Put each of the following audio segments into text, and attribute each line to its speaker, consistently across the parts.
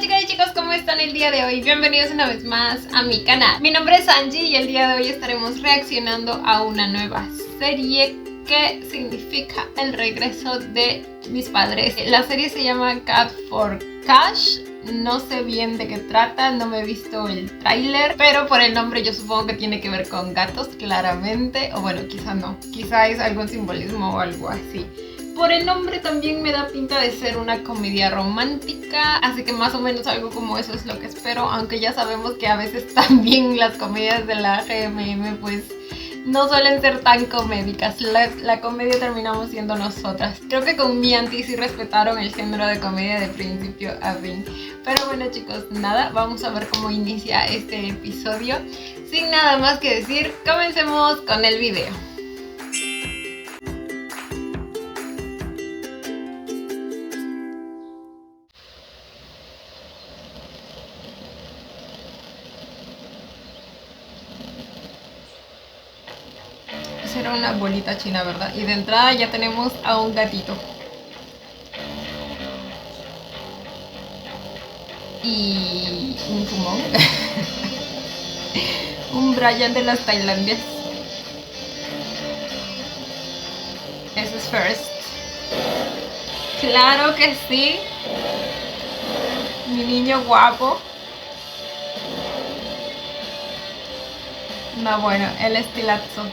Speaker 1: chicas y chicos, ¿cómo están el día de hoy? Bienvenidos una vez más a mi canal. Mi nombre es Angie y el día de hoy estaremos reaccionando a una nueva serie que significa el regreso de mis padres. La serie se llama Cat for Cash. No sé bien de qué trata, no me he visto el tráiler, pero por el nombre yo supongo que tiene que ver con gatos, claramente. O bueno, quizá no, quizá es algún simbolismo o algo así. Por el nombre también me da pinta de ser una comedia romántica, así que más o menos algo como eso es lo que espero, aunque ya sabemos que a veces también las comedias de la GMM pues no suelen ser tan comédicas. La comedia terminamos siendo nosotras. Creo que con Mianti sí respetaron el género de comedia de principio a fin. Pero bueno chicos, nada, vamos a ver cómo inicia este episodio. Sin nada más que decir, comencemos con el video. Era una bolita china, ¿verdad? Y de entrada ya tenemos a un gatito. Y un Kumon. Un Brian de las Tailandias. Ese es First. Claro que sí. Mi niño guapo. No, bueno, el estilazo.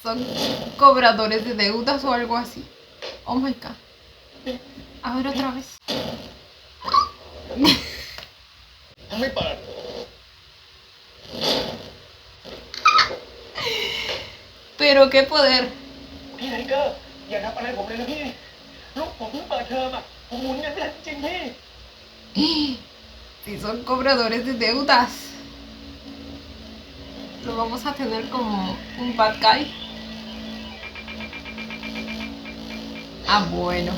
Speaker 1: Son cobradores de deudas o algo así. Oh my god. A ver otra vez. Pero qué poder. Si son cobradores de deudas, lo vamos a tener como un bad guy. Ah, bueno.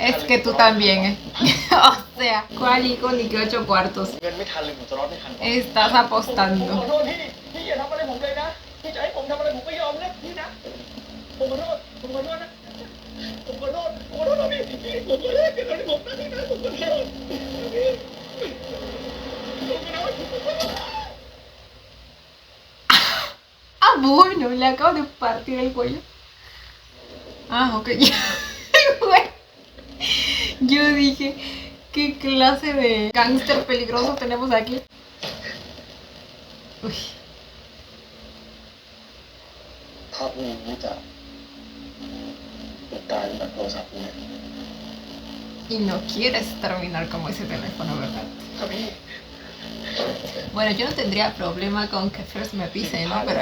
Speaker 1: Es que tú también, O sea, ¿cuál hijo ni que 8 cuartos? Estás apostando. Ah, bueno, le acabo de partir el cuello. Ah, ok. Yo dije, ¿qué clase de gángster peligroso tenemos aquí? Uy. Y no quieres terminar como ese teléfono, ¿verdad? Bueno, yo no tendría problema con que First me pise, ¿no? Pero...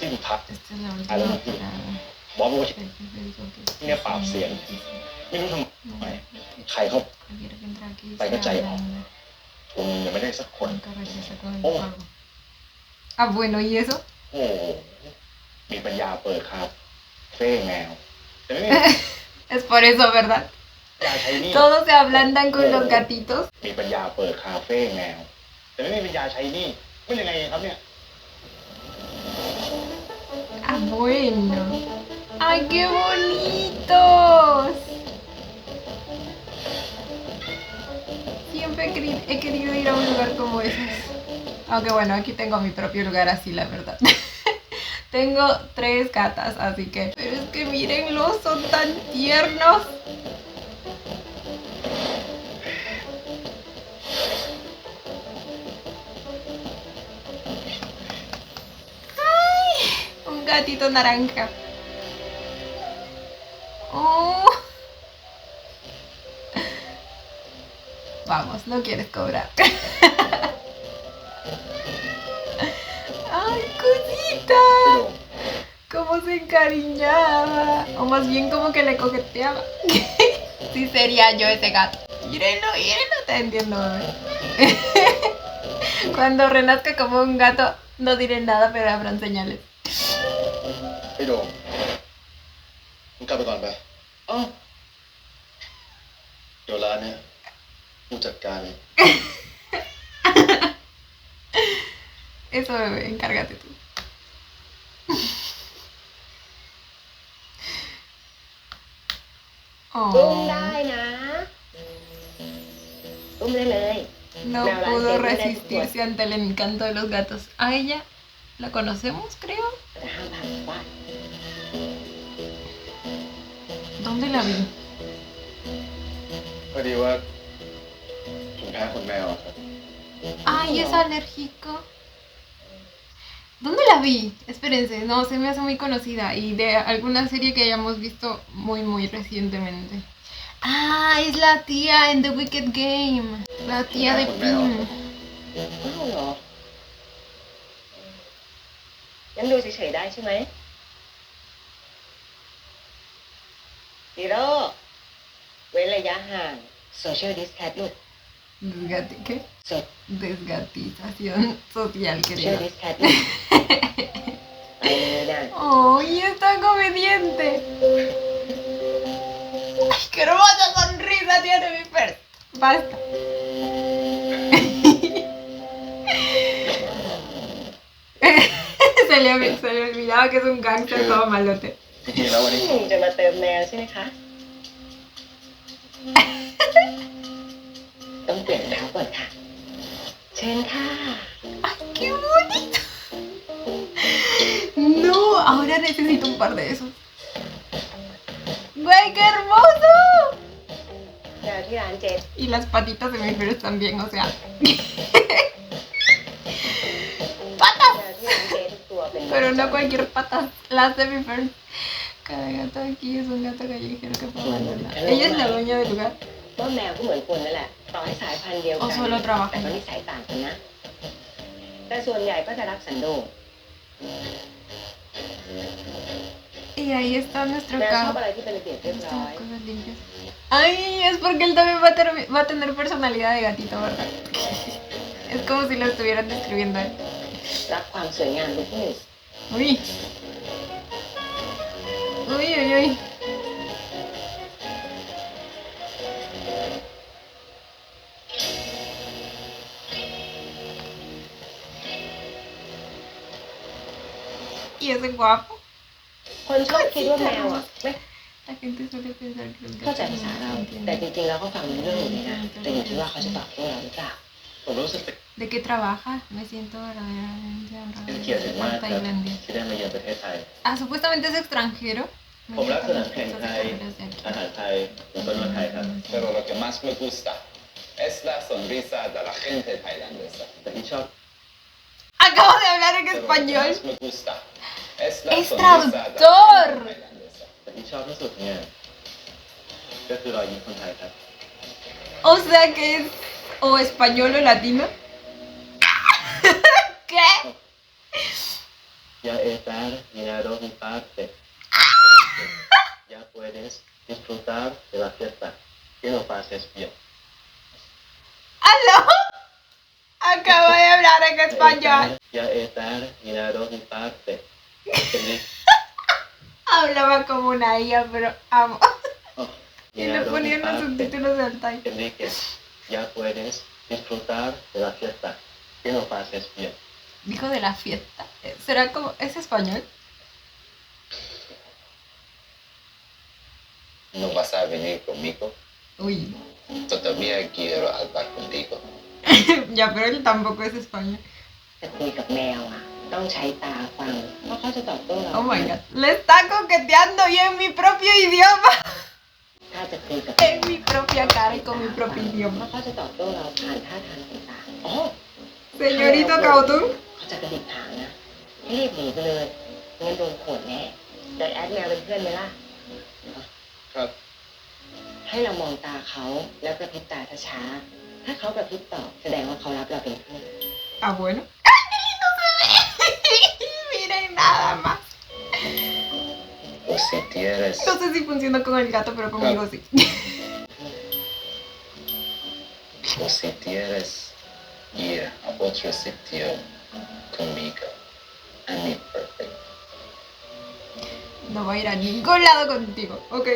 Speaker 1: Esta es la última Ah, bueno, ¿y eso? Es por eso, ¿verdad? Todos se ablandan con los gatitos. Ah, bueno. ¡Ay, qué bonitos! Siempre he querido ir a un lugar como ese. Aunque bueno, aquí tengo mi propio lugar así, la verdad. Tengo 3 gatas, así que... Pero es que mírenlos, son tan tiernos. ¡Ay! Un gatito naranja. Oh. Vamos, no quieres cobrar. ¡Ay, cosita! Cómo se encariñaba. O más bien como que le coqueteaba. Sí sería yo ese gato. Mírenlo, te entiendo, bebé. Cuando renazca como un gato, no diré nada, pero habrán señales. Eso, bebé, encárgate tú. Oh.
Speaker 2: อุ้มได้นะ อุ้มได้เลย
Speaker 1: No pudo resistirse ante el encanto de los gatos. A ella la conocemos, creo.
Speaker 2: แต่ห้ามพาไปบ้าน
Speaker 1: ¿Dónde la vi?
Speaker 3: พอดีว่าผมแพ้ขนแมวอะครับ
Speaker 1: Ay, es alérgico. ¿Dónde la vi? Espérense, no, se me hace muy conocida y de alguna serie que hayamos visto muy recientemente. Ah, es la tía en The Wicked Game. La tía de Pim.
Speaker 2: อ้าวเหรองั้นดูเฉยๆได้ใช่ไหมฮีโร่เว้นระยะห่าง social distance ลูก
Speaker 1: ¿Qué?
Speaker 2: So-
Speaker 1: Desgatización social,
Speaker 2: social
Speaker 1: querida.
Speaker 2: distance ลูกไปเลยนะ
Speaker 1: ¡Oh, y está comediante! ¡Ay, qué hermosa sonrisa tiene mi perro! Basta. se le olvidaba que es un gángster todo malote.
Speaker 3: จริงๆแล้ววันนี้
Speaker 2: จะมาเติมแมวใช่ไหมคะ ต้องเปลี่ยนเท้าก่อนค่ะ เชิญค่ะ
Speaker 1: ¡Ay, qué bonito! No, ahora necesito un par de esos. ¡Güey, qué hermoso!
Speaker 2: แมวที่ร้านเจน
Speaker 1: Y las patitas de mi perro también, o sea.
Speaker 2: แมวที่ร้านเจนทุกตัวเป็น
Speaker 1: Pero no cualquier pata, las de mi perro. Cada gato aquí es un gato callejero que puedo abandonar. Ella es la dueña del lugar.
Speaker 2: ว่าแมวก็เหมือนคนนั่นแหละ ต่อให้สายพันธุ์เดียวกั
Speaker 1: O solo trabaja.
Speaker 2: แต่ก็นิสัยต่างกันนะ แต่ส่วนใหญ่ก็จะรักสันโดษ
Speaker 1: Y ahí está nuestro
Speaker 2: แมวชอบ
Speaker 1: gato.
Speaker 2: อะไรที่เป็นระเบียบเรียบร้อย
Speaker 1: Cosas limpias. Ay, es porque él también va a tener personalidad de gatito, ¿verdad? Es como si lo estuvieran describiendo a él.
Speaker 2: รักความสวยงามเป็นที่หนึ่ง
Speaker 1: Uy. Uy, uy, uy. Y ese guapo.
Speaker 2: คนชอบคิดว่าแมวอ่ะไม่
Speaker 1: La gente suele pensar que los
Speaker 2: เข้าใจ
Speaker 1: gatos
Speaker 2: ภาษา
Speaker 1: no
Speaker 2: เรา แต่
Speaker 1: entienden.
Speaker 2: จริงๆแล้วเขาฟังรู้เรื่องอยู่นี่นะ แต่อยู่ที่ว่าเขาจะตอบโต้เราหรือเปล่า
Speaker 3: ผมรู้สึกเป็น
Speaker 1: ¿De qué trabaja? Me siento verdaderamente
Speaker 3: เกียรติ
Speaker 1: honrada
Speaker 3: มาก
Speaker 1: de
Speaker 3: ค
Speaker 1: ser
Speaker 3: รับ
Speaker 1: tailandés.
Speaker 3: ที่ได้มาเยือนประเทศไทย
Speaker 1: Ah, supuestamente es extranjero. Me
Speaker 3: ผมรักส
Speaker 1: encantan
Speaker 3: นาม
Speaker 1: las
Speaker 3: แข่ง
Speaker 1: cosas
Speaker 3: ไทย
Speaker 1: extranjeras de aquí.
Speaker 3: อาหารไทยแล้วก็นวดไทยครับ
Speaker 4: Pero lo que más me gusta es la sonrisa de la gente tailandesa.
Speaker 3: แต่ที่ชอบ
Speaker 1: Acabo de hablar en
Speaker 4: Pero lo que
Speaker 1: español.
Speaker 4: más me gusta es la
Speaker 1: Es
Speaker 4: sonrisa de la
Speaker 1: traductor.
Speaker 4: gente tailandesa.
Speaker 3: แต่ที่ชอบที่สุดเนี่ยก็คือรอยยิ้มคนไทยครับ
Speaker 1: O sea que es o español o latino. ¿Qué?
Speaker 3: Ya estar dinero mi parte. Ya puedes disfrutar de la fiesta. Que lo pases bien.
Speaker 1: ¿Aló? Acabo de hablar en español.
Speaker 3: Ya estar dinero mi parte.
Speaker 1: Hablaba como una IA, pero amo.
Speaker 3: Oh,
Speaker 1: Y le
Speaker 3: dinero mi
Speaker 1: ponían los
Speaker 3: parte.
Speaker 1: subtítulos del Thai.
Speaker 3: Enrique, ya puedes disfrutar de la fiesta. Que lo pases bien.
Speaker 1: Dijo de la fiesta. ¿Será como... ¿Es español?
Speaker 4: ¿No vas a venir conmigo?
Speaker 1: Uy.
Speaker 4: Todavía quiero hablar contigo.
Speaker 1: Ya, pero él tampoco es español.
Speaker 2: แต่คุยกับแมวอ่ะ ต้องใช้ตาฟังเพราะเขาจะตอบโต้เรา
Speaker 1: Oh my god. Le está coqueteando y en mi propio idioma.
Speaker 2: ถ้าจะคุยกับ
Speaker 1: En mi propia cara y con mi propio
Speaker 2: เพ
Speaker 1: idioma.
Speaker 2: ราะเขาจะตอบโต้เราผ่านท่าทางต่างๆอ๋อ
Speaker 1: Señorito Cautún.
Speaker 2: เขาจะกระดิกหางนะให้รีบหนีไปเลยงั้นโดนขวดแน่เดี๋ยวแอดแมวเป็นเพื่อนไหมล่ะ
Speaker 4: ครับ
Speaker 2: ให้เรามองตาเขาแล้วกระพริบตาช้าๆถ้าเขากระพริบตอบแสดงว่าเขารับเราเป็นเพื่อน
Speaker 1: Ah, bueno. ¡Ay, qué lindo se ve! Miren nada más.
Speaker 4: O si quieres,
Speaker 1: No sé si funciona con el gato, pero conmigo sí.
Speaker 4: o si quieres ir a otro sitio conmigo. A mí perfecto.
Speaker 1: No voy a ir a ningún lado contigo, ¿ok?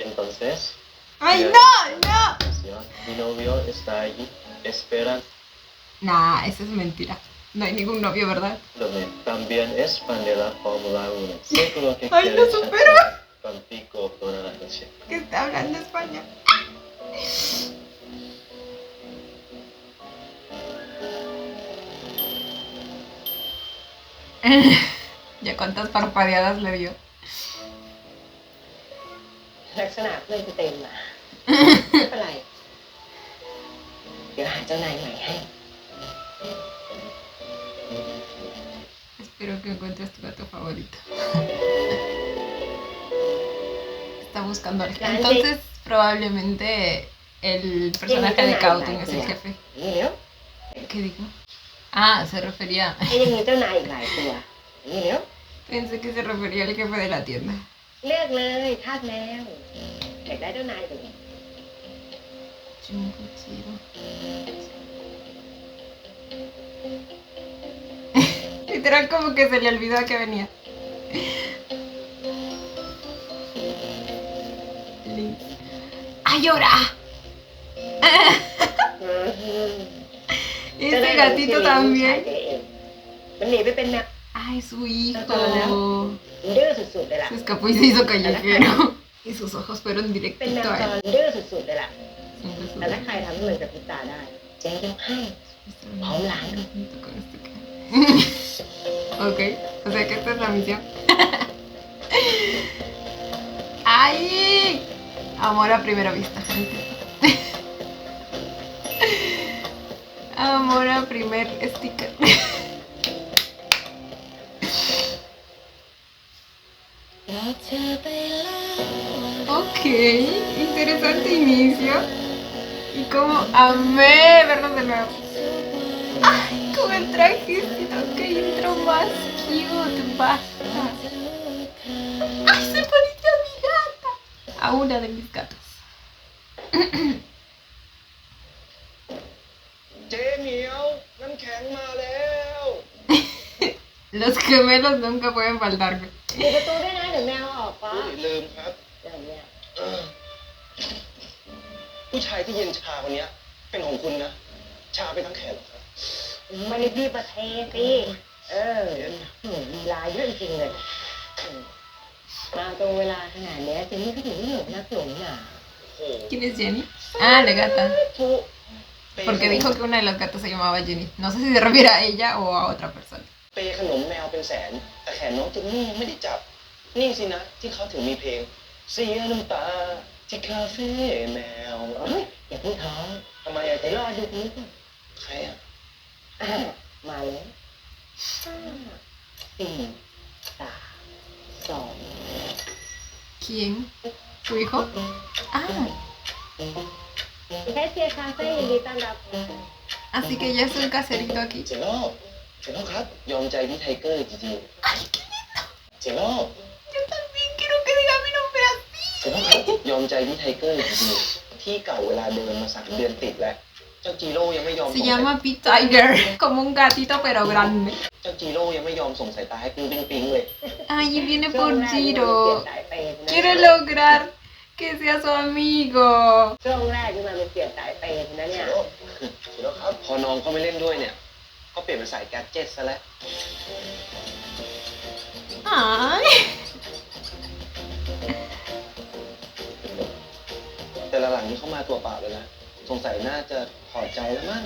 Speaker 3: Entonces,
Speaker 1: ¡Ay, no! ¡No!
Speaker 3: mi novio está allí. Espera.
Speaker 1: Nah, eso es mentira. No hay ningún novio, ¿verdad?
Speaker 3: También es fan de la Fórmula 1. Seguro que
Speaker 1: Ay, lo
Speaker 3: quiere
Speaker 1: supero.
Speaker 3: chatear contigo toda la noche.
Speaker 1: Que está hablando español. Ya cuántas parpadeadas le dio.
Speaker 2: ลักษณะเพื่อนจะเต็มมาไม่เป็นไร เดี๋ยวหาเจ้านายใหม่ให้
Speaker 1: Espero que encuentres tu gato favorito. Está buscando al jefe. Entonces, probablemente el personaje de Kaotung es el jefe.
Speaker 2: นี่เร็ว
Speaker 1: ¿Qué dijo? Ah, se refería.
Speaker 2: ไอ้ยังมีเจ้านายอีกหลายตัวนี่เร็ว
Speaker 1: Pensé que se refería al jefe de la tienda.
Speaker 2: เลือกเลยทาสแมวอยากได้เจ้านายตัวนี้
Speaker 1: Chunguchiro. Literal como que se le olvidó que venía. ¡Ay, llora! Este gatito también.
Speaker 2: มันหนีไปเป็นแมว
Speaker 1: ¡Ay, su hijo!
Speaker 2: ดื้อสุดๆเลยล่ะ
Speaker 1: Se escapó y se hizo callejero. Y sus ojos fueron
Speaker 2: เป็นแม
Speaker 1: directito
Speaker 2: ว
Speaker 1: a
Speaker 2: จ
Speaker 1: él.
Speaker 2: รดื้อสุดๆเลยล่ะ
Speaker 1: Siempre su
Speaker 2: แต่ถ้าใครทำให้มันกระพริบตาได้ เจ๊ยกให้ Vamos, Lalo.
Speaker 1: Junto con este cara. Ok, o sea que esta es la misión. ¡Ay! Amor a primera vista, gente. Amor a primer sticker. Ok, interesante inicio. Y como amé verlos de nuevo. Ay, con el trajecito, qué intro más cute, basta. Ay, se parece a mi gata. A una de mis gatas.
Speaker 3: เจ๊เหมียวน้ำแข็งมาแล้ว
Speaker 1: Los gemelos nunca pueden faltar.
Speaker 2: ปิดประตูด้วยนะเดี๋ยวแมวออกฟ้า
Speaker 3: ลืมครับ
Speaker 2: เดี๋ยวแมว
Speaker 3: ผู้ชายที่เย็นชาคนเนี้ยเป็นของคุณนะ ชาไปทั้งแขนหรอครับ
Speaker 2: ไม่ได้พี่ประเทศสิลีลาเยอะจริงเลยมาตรงเวลาขนาดเนี้ยเจนนี่ก็ถึงหลงนักหลงหนา
Speaker 1: ¿Quién es Jenny? Ah, la gata.
Speaker 2: ทุ
Speaker 1: Porque dijo que una de las gatas se llamaba Jenny. No sé si se refiere a ella o a otra persona.
Speaker 3: เปย์ขนมแมวเป็นแสน แต่แขนน้องเจนนี่ยังไม่ได้จับ นี่สินะ ที่เขาถึงมีเพลง เสียน้ำตาที่คาเฟ่แมว
Speaker 2: เฮ้ยอย่าเพิ่งท้อง
Speaker 3: ทำไมอะ
Speaker 2: เดี๋
Speaker 3: เจ๊
Speaker 2: ยวรอดูนี้ก่อน
Speaker 3: ใครอะ
Speaker 2: มาเลยห้าสี่สามสอง
Speaker 1: ¿Quién? ¿Su hijo? Ah,
Speaker 2: แคสเซียร์คาเฟ่ยินดีต้อนรับ
Speaker 1: así que ya es un caserito aquí.
Speaker 3: เจโร่เจโร่ครับ ยอมใจพี่ไทเกอร์จริง
Speaker 1: ¡Ay, qué lindo!
Speaker 3: ๆเจโร่
Speaker 1: Yo también quiero que diga mi nombre
Speaker 3: เจโร่
Speaker 1: así.
Speaker 3: ครับ ยอมใจพี่ไทเกอร์จริงๆที่เก่าเวลาเดินมา3 เดือนติดแล้ว เจ้าจีโร่ยังไม่ยอม
Speaker 1: Se llama Pete Tiger, como un gatito pero grande.
Speaker 3: เจ้าจีโร่ยังไม่ยอมส่งสายตาให้ปิ๊งปิ๊งปิ๊งเลย
Speaker 1: Ay, y viene
Speaker 2: ช่วง
Speaker 1: por
Speaker 2: แรกนี่มันเปลี่ยน
Speaker 1: Giro.
Speaker 2: สายเปย์นะ
Speaker 1: Quiere lograr que sea su amigo.
Speaker 2: ช่วงแรกนี่มันเปลี่ยนสายเปย์นะ
Speaker 3: เจ
Speaker 2: เนี่ย
Speaker 3: โร่เจโร่ครับ พอน้องเขาไม่เล่นด้วยเนี่ย ก็เปลี่ยนเป็นสายแกดเจ็ตซะแล้ว
Speaker 1: Ay.
Speaker 3: แต่ละหลังนี้เขามาตัวเปล่าเลยนะ สงสัยน่าจะถอดใจแล้วมั้ง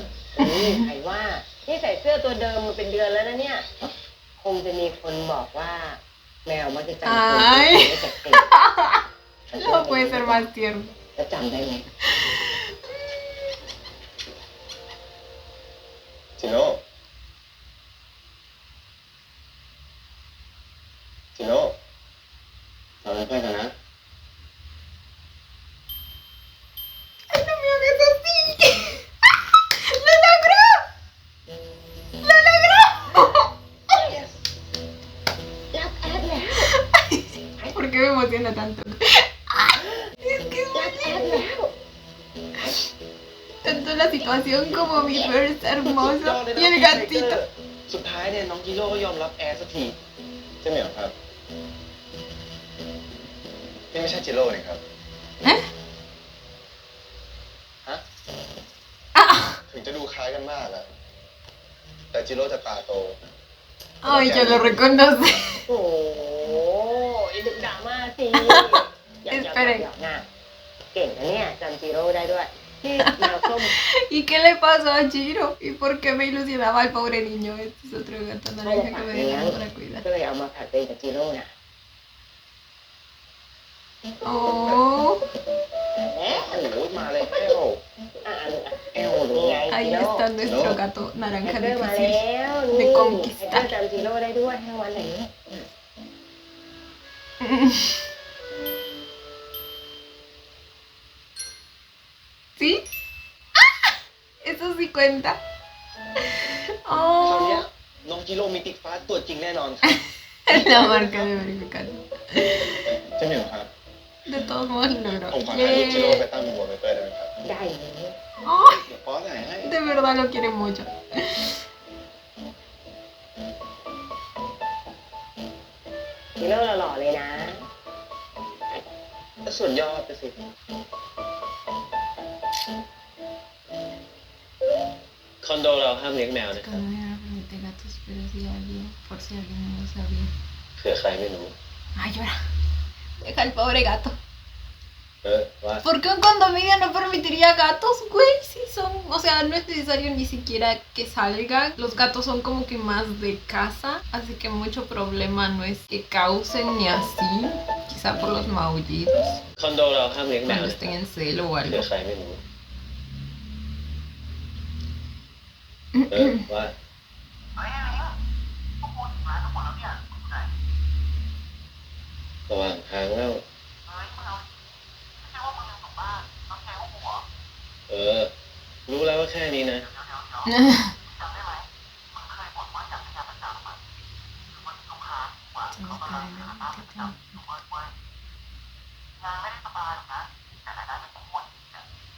Speaker 2: ใครว่านี่ใส่เสื้อตัวเดิมมาเป็นเดือนแล้วนะเนี่ย คงจะมีคนบอกว่า แมวมันจะจำคนไม่จากติด
Speaker 1: No puede ser más tierno.
Speaker 2: แล้วจำได้ไหม
Speaker 3: จิโร่จิโร่เราเป็นเพื่อนกันนะ
Speaker 1: Ay, no me hagas así. ¡Lo logró! ¡Lo logró!
Speaker 2: รับแอดแล้ว
Speaker 1: ¿Por qué me emociona tanto? Es que es
Speaker 2: รับ
Speaker 1: muy
Speaker 2: แอดแล้ว
Speaker 1: tanto la situación como mi first hermoso y el gatito.
Speaker 3: สุดท้ายเนี่ยน้องจิโร่ก็ยอมรับแอร์สักทีใช่ไหมครับนี่ไม่ใช่จิโร่นี่ครับ
Speaker 1: ¿Eh?
Speaker 3: ฮะ
Speaker 1: Ah,
Speaker 3: ถึงจะดูคล้ายกันมากอะแต่ จิโร่จะตาโต
Speaker 1: Ay, ya lo reconoce.
Speaker 2: โอ้ยดึกดราม่าสิหยอกหน้าเก่งนะเนี่ยจำจิโร่ได้ด้วยที่แมวส้ม
Speaker 1: ¿Y qué le pasó a Giro? ¿Y por qué me ilusionaba al pobre niño? Este es otro gato
Speaker 2: ให้
Speaker 1: naranja
Speaker 2: ฝา
Speaker 1: que
Speaker 2: ก
Speaker 1: me
Speaker 2: เลี้ยง
Speaker 1: dejaron para cuidar.
Speaker 2: ก็เลยเอามาผัดเป็นกับจิโร่น่ะ
Speaker 1: Oh,
Speaker 2: แหม
Speaker 3: โอ้โหมาเลยแก้ว
Speaker 2: เอวหรือไง
Speaker 1: ahí
Speaker 2: จิโร่
Speaker 1: está nuestro gato
Speaker 2: แฮ
Speaker 1: naranja
Speaker 2: กเกอร์มา
Speaker 1: difícil.
Speaker 2: แล้วนี่
Speaker 1: de
Speaker 2: แฮก
Speaker 1: conquistar
Speaker 2: เกอร์จำจิโร่ได้ด้วยให้วันไหน
Speaker 1: ¿Sí? Eso sí cuenta.
Speaker 3: คราวเนี้ย
Speaker 1: Oh,
Speaker 3: น้องจิโร่มีติ๊กฟ้าตัวจริงแน่นอนครับ
Speaker 1: la marca de verificado.
Speaker 3: เจ้าเหมียวครับ
Speaker 1: De todos modos lo
Speaker 3: ผมขอ
Speaker 1: logró.
Speaker 3: ถ่ายรูปจิโร่
Speaker 1: Yeah.
Speaker 3: ไปตั้งบนหัวไปเปิดได้ไหมครับ
Speaker 2: ได้เลย
Speaker 1: Oh,
Speaker 3: เดี๋ยวป้อนไหนให้
Speaker 1: de verdad lo quiere mucho.
Speaker 2: จิโร่หล่อๆเลยนะ
Speaker 3: แล้วส่วนยอดไปสิคอนโดเราห้ามเลี้ยงแมวนะ
Speaker 1: Cuando me permite gatos, pero si alguien, por si alguien no lo sabía.
Speaker 3: เผื่อใครไม่รู้
Speaker 1: Ay, llora. Deja al pobre gato.
Speaker 3: ว่า
Speaker 1: ¿Por qué un condominio no permitiría gatos, güey? Sí son, o sea, no es necesario ni siquiera que salgan. Los gatos son como que más de casa, así que mucho problema no es que causen ni así. Quizá por los maullidos,
Speaker 3: คอนโดเราห้ามเลี้ยงแมว
Speaker 1: cuando
Speaker 3: นะ
Speaker 1: estén en celo o
Speaker 3: เผื่
Speaker 1: algo.
Speaker 3: อใครไม่รู้ว่าระหว่างทางแล้วรู้แล้วว่าแค่นี้นะ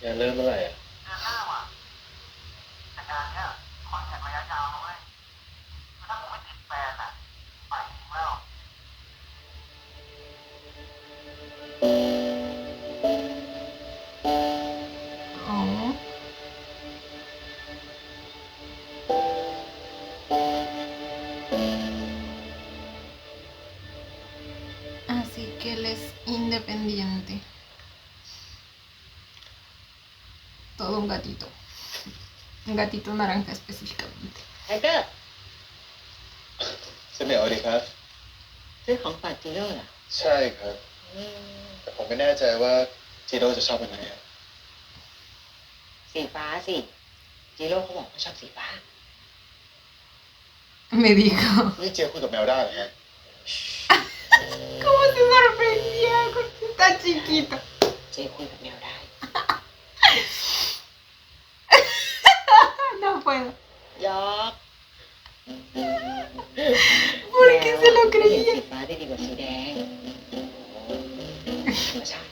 Speaker 3: งานเริ่มเมื่อไหร่อ่ะ
Speaker 1: Oh. Así que él es independiente. Todo un gatito. Un gatito naranja específicamente.
Speaker 2: ไทเกอร์
Speaker 3: เสนอดีครับ
Speaker 2: ซื้อของฝากจิโร่เหรอ
Speaker 3: ใช่ครับ แต่ผมไม่แน่ใจว่าจิโร่จะชอบอันไหนอะ
Speaker 2: สีฟ้าสิจิโร่เขาบอกเขาชอบสีฟ้า
Speaker 1: Me dijo.
Speaker 3: นี่เจียคุยกับแมวได้เหรอครับ
Speaker 1: ¿Cómo se sorprendía con esta chiquita?
Speaker 2: เจ๊คุยกับแมวได้
Speaker 1: No puedo.
Speaker 2: ยอก
Speaker 1: ¿Por qué se lo
Speaker 2: เห็น
Speaker 1: creía?
Speaker 2: สีฟ้าได้ดีกว่าสีแดงธรรมชาติ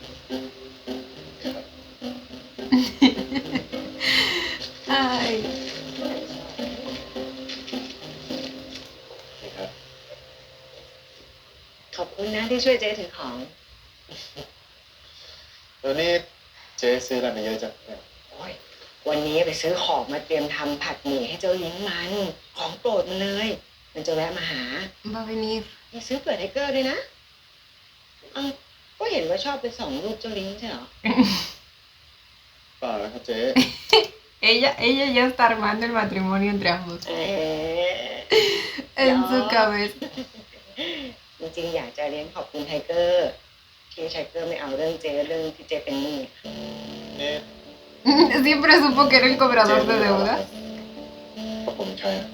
Speaker 1: Ay.
Speaker 3: นี่ครับ
Speaker 2: ขอบคุณนะที่ช่วยเจ๊ถือของ
Speaker 3: แล้วนี่เจ๊ซื้ออะไรมาเยอะจังเนี่ย
Speaker 2: โอ้ยวันนี้ไปซื้อของมาเตรียมทำผัดหมี่ให้เจ้าลิ้นมัน ของโปรดมันเลย มันจะแวะมาหา
Speaker 1: Va a venir.
Speaker 2: มีซื้อเปิดไทเกอร์ด้วยนะก็เห็นว่าชอบไปส่องรูปเจ้าลิ้นใช่เหรอ
Speaker 3: เปล่านะครับเจ๊
Speaker 1: Ella ya está armando el matrimonio entre ambos.
Speaker 2: เอ๊ะ
Speaker 1: En su cabeza.
Speaker 2: จริงๆอยากจะเลี้ยงขอบคุณไทเกอร์ที่ไทเกอร์ไม่เอาเรื่องเจ๊เรื่องที่เจ๊เป็นหนี้
Speaker 3: นี่
Speaker 1: Siempre supo que era el cobrador de deudas.
Speaker 3: พวกผมใครอะ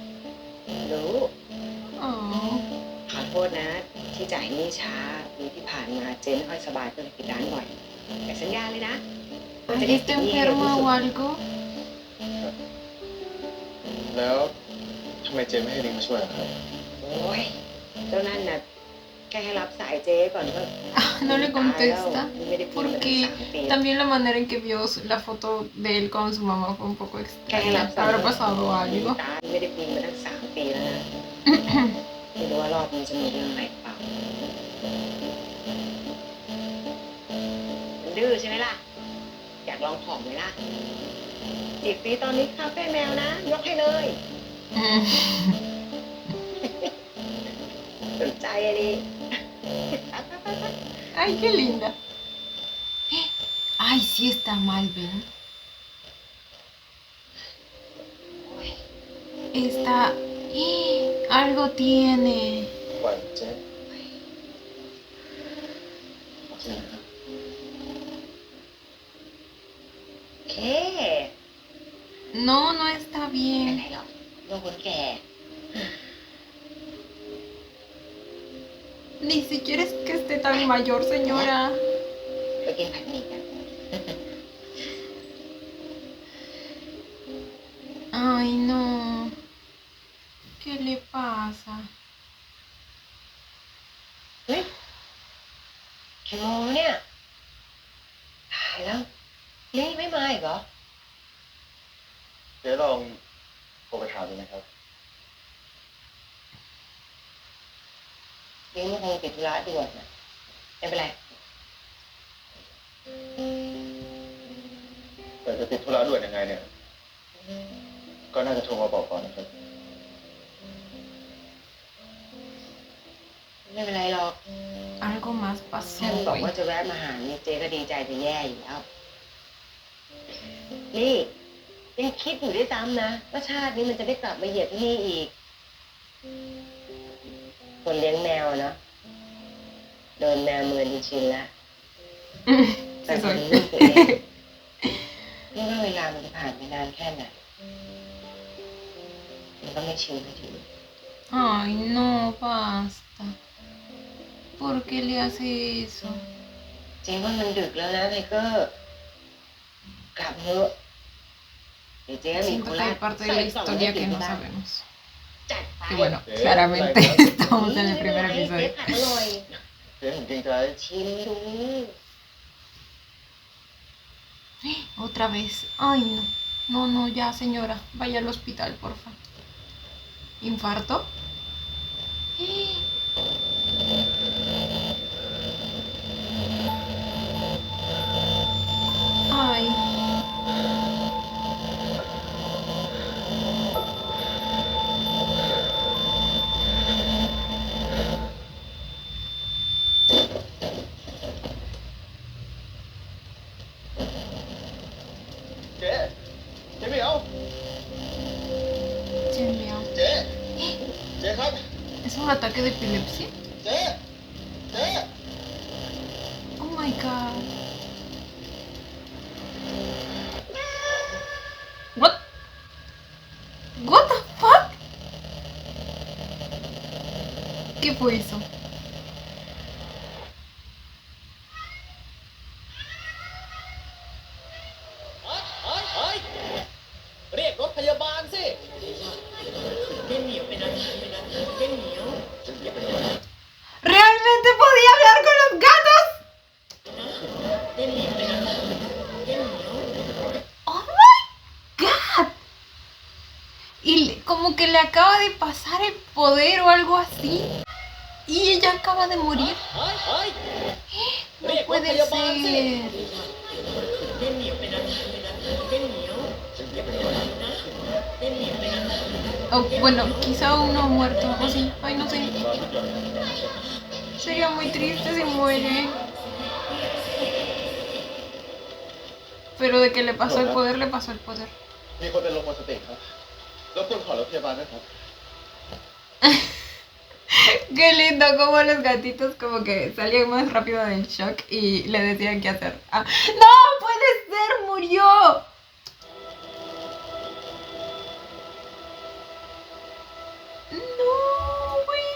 Speaker 2: รู้
Speaker 1: Oh.
Speaker 2: ขอโทษนะที่จ่ายหนี้ช้าปีที่ผ่านมาเจ๊ไม่ค่อยสบายก็เลยปิดร้านบ่อยแต่สัญญาเลยนะ
Speaker 1: ¿Alguien está enferma o algo?
Speaker 3: แล้วทำไมเจ๊ไม่ให้ลิงมาช่วยอะครับ
Speaker 2: โอ้ยเจ้านั่นน่ะแค่ให้รับสายเจ๊ก่อนก็
Speaker 1: No le contesta.
Speaker 2: ไม่ได้คุยมาตั้ง
Speaker 1: Porque
Speaker 2: 3 ปี
Speaker 1: también la manera en que vio la foto de él con su mamá fue un poco
Speaker 2: แค่ให้
Speaker 1: extraña.
Speaker 2: รับสาย
Speaker 1: ¿Habrá pasado algo?
Speaker 2: ไม่ได้คุยมาตั้ง3 ปีแล้วนะไม่รู้ว่ารอบนี้จะมีเรื่องอะไรเปล่ามันดื้อใช่ไหมล่ะ อยากลองของไหมล่ะจีบฟรีตอนนี้คาเฟ่แมวนะ ยกให้เลย สนใจอะดิ
Speaker 1: Ay, qué linda. Ay, sí está mal, ¿ven? Está... Algo tiene.
Speaker 3: ปล่อยเจ๊โอเคนะครับ
Speaker 2: โอเค
Speaker 1: No, no está
Speaker 2: ไม่
Speaker 1: bien.
Speaker 2: เป็นไรหรอกโรคคนแก่
Speaker 1: Ni siquiera es que esté tan mayor, señora.
Speaker 2: ไปกินผัดหมี่กัน
Speaker 1: Ay, no. ¿Qué le pasa?
Speaker 2: เฮ้ยกี่โมงแล้วเนี่ยตายแล้วเลี้ยงไม่มาอีกเหรอ
Speaker 3: เจ๊ลองโทรไปถามดูนะครับ
Speaker 2: เลี้ยงมันคงติดธุระด่วนนะไม่เป็นไร
Speaker 3: แต่จะติดธุระด่วนยังไงเนี่ย ก็น่าจะโทรมาบอกก่อนนะครับ
Speaker 2: ไม่เป็นไรหรอก
Speaker 1: Algo más
Speaker 2: แค่
Speaker 1: pasó
Speaker 2: บอก
Speaker 1: hoy.
Speaker 2: ว่าจะแวะมาหาเนี่ยเจ๊ก็ดีใจจะแย่อยู่แล้ว นี่ยังคิดอยู่ด้วยซ้ำนะว่าชาตินี้มันจะได้กลับมาเหยียบที่นี่อีก คนเลี้ยงแมวอะเนาะโดนแมวเมินจนชินแล้ว แต่
Speaker 1: Sí
Speaker 2: คน
Speaker 1: soy.
Speaker 2: ลูกตัวเองไม่ว่าเวลามันจะผ่านไปนานแค่ไหนมันก็ไม่ชินสักที
Speaker 1: Ay, no, basta. ¿Por qué le hace eso?
Speaker 2: เจ๊ว่ามันดึกแล้วนะไทเกอร์กลับเถอะเดี๋ยวเจ๊มีโค
Speaker 1: Siento que
Speaker 2: ราช
Speaker 1: hay parte de la
Speaker 2: ใส่กล่องให้
Speaker 1: historia
Speaker 2: กิ
Speaker 1: que
Speaker 2: น
Speaker 1: no
Speaker 2: บ้าง
Speaker 1: sabemos.
Speaker 2: จัดไป
Speaker 1: Que bueno,
Speaker 3: Sí,
Speaker 1: claramente
Speaker 3: claro.
Speaker 1: estamos en el primer
Speaker 2: เจ๊
Speaker 1: episodio.
Speaker 2: ผัดอร่อย
Speaker 3: เจ๊ผมเกรงใจ
Speaker 2: ชิมดู
Speaker 1: Otra vez. Ay, no. No, no, ya, señora. Vaya al hospital, porfa. ¿Infarto? Ay.
Speaker 3: เจ๊เจ๊เหมียว
Speaker 1: Dios mío.
Speaker 3: เจ๊เจ๊ครับ
Speaker 1: ¿Es un ataque de epilepsia?
Speaker 3: เจ๊เจ๊
Speaker 1: Oh my god. What? What the fuck? ¿Qué fue eso?
Speaker 3: เรียกรถพยาบาลสิ
Speaker 1: ¿Realmente podía hablar con los gatos? Oh my god. Como que le acaba de pasar el poder o algo así. Y ella acaba de morir. No puede ser. Oh, bueno, quizá uno ha muerto o sí. Ay, no sé. Sería muy triste si muere. Pero de que le pasó el poder, le pasó el poder.
Speaker 3: มีคนเป็นลมหมดสติครับรบกวนขอรถพยาบาลด้วยครับ
Speaker 1: Qué lindo como los gatitos como que salían más rápido del shock y le decían qué hacer. Ah, ¡no puede ser! ¡Murió! No, güey.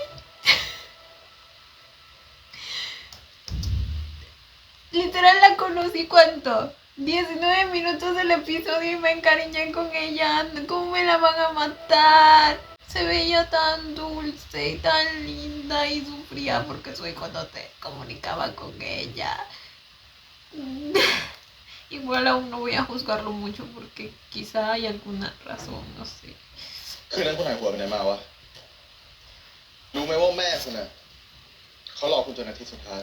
Speaker 1: Literal la conocí ¿cuánto? 19 minutos del episodio y me encariñé con ella. ¿Cómo me la van a matar? Se veía tan dulce y tan linda y sufría porque su hijo no se comunicaba con ella. Igual aún no voy a juzgarlo mucho porque quizá hay alguna razón, no sé.
Speaker 3: คืนนั้นคุณหายหัวไปไหนมาวะ รู้ไหมว่าแม่คุณน่ะเขาหลอกคุณจนอาทิตย์สุดท้าย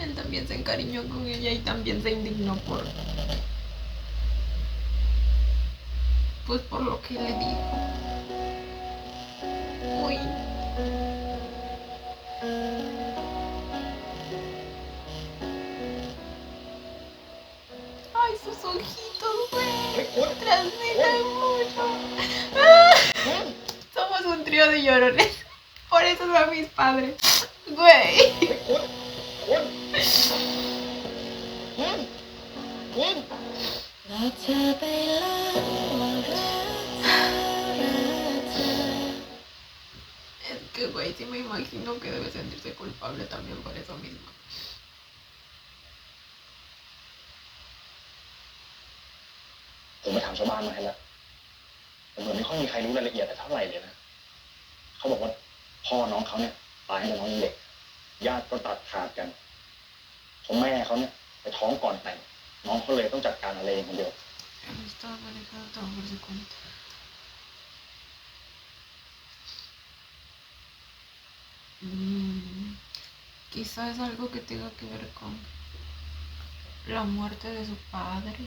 Speaker 1: Él también se encariñó con ella y también se indignó por Pues por lo que le dijo. Uy. Ay, sus ojitos, güey. Transmiten mucho. Somos un trío de llorones. Por eso son mis padres. Güey.
Speaker 3: คุณ
Speaker 1: Es que, güey, sí me imagino que debe sentirse culpable también por eso mismo.
Speaker 3: ผมไปถามชาวบ้านมาให้แล้วแต่เหมือนไม่ค่อยมีใครรู้รายละเอียดเท่าไหร่เลยนะเขาบอกว่าพ่อน้องเขาเนี่ยตายตั้งแต่น้องยังเด็กญาติก็ตัดขาดกันเพราะแม่เขาเนี่ยไปท้องก่อนแต่งน้องเขาเลยต้องจัดการอะไรเองคนเดียว
Speaker 1: Él estaba manejado todo por su cuenta. Quizá es algo que tenga que ver con la muerte de su padre.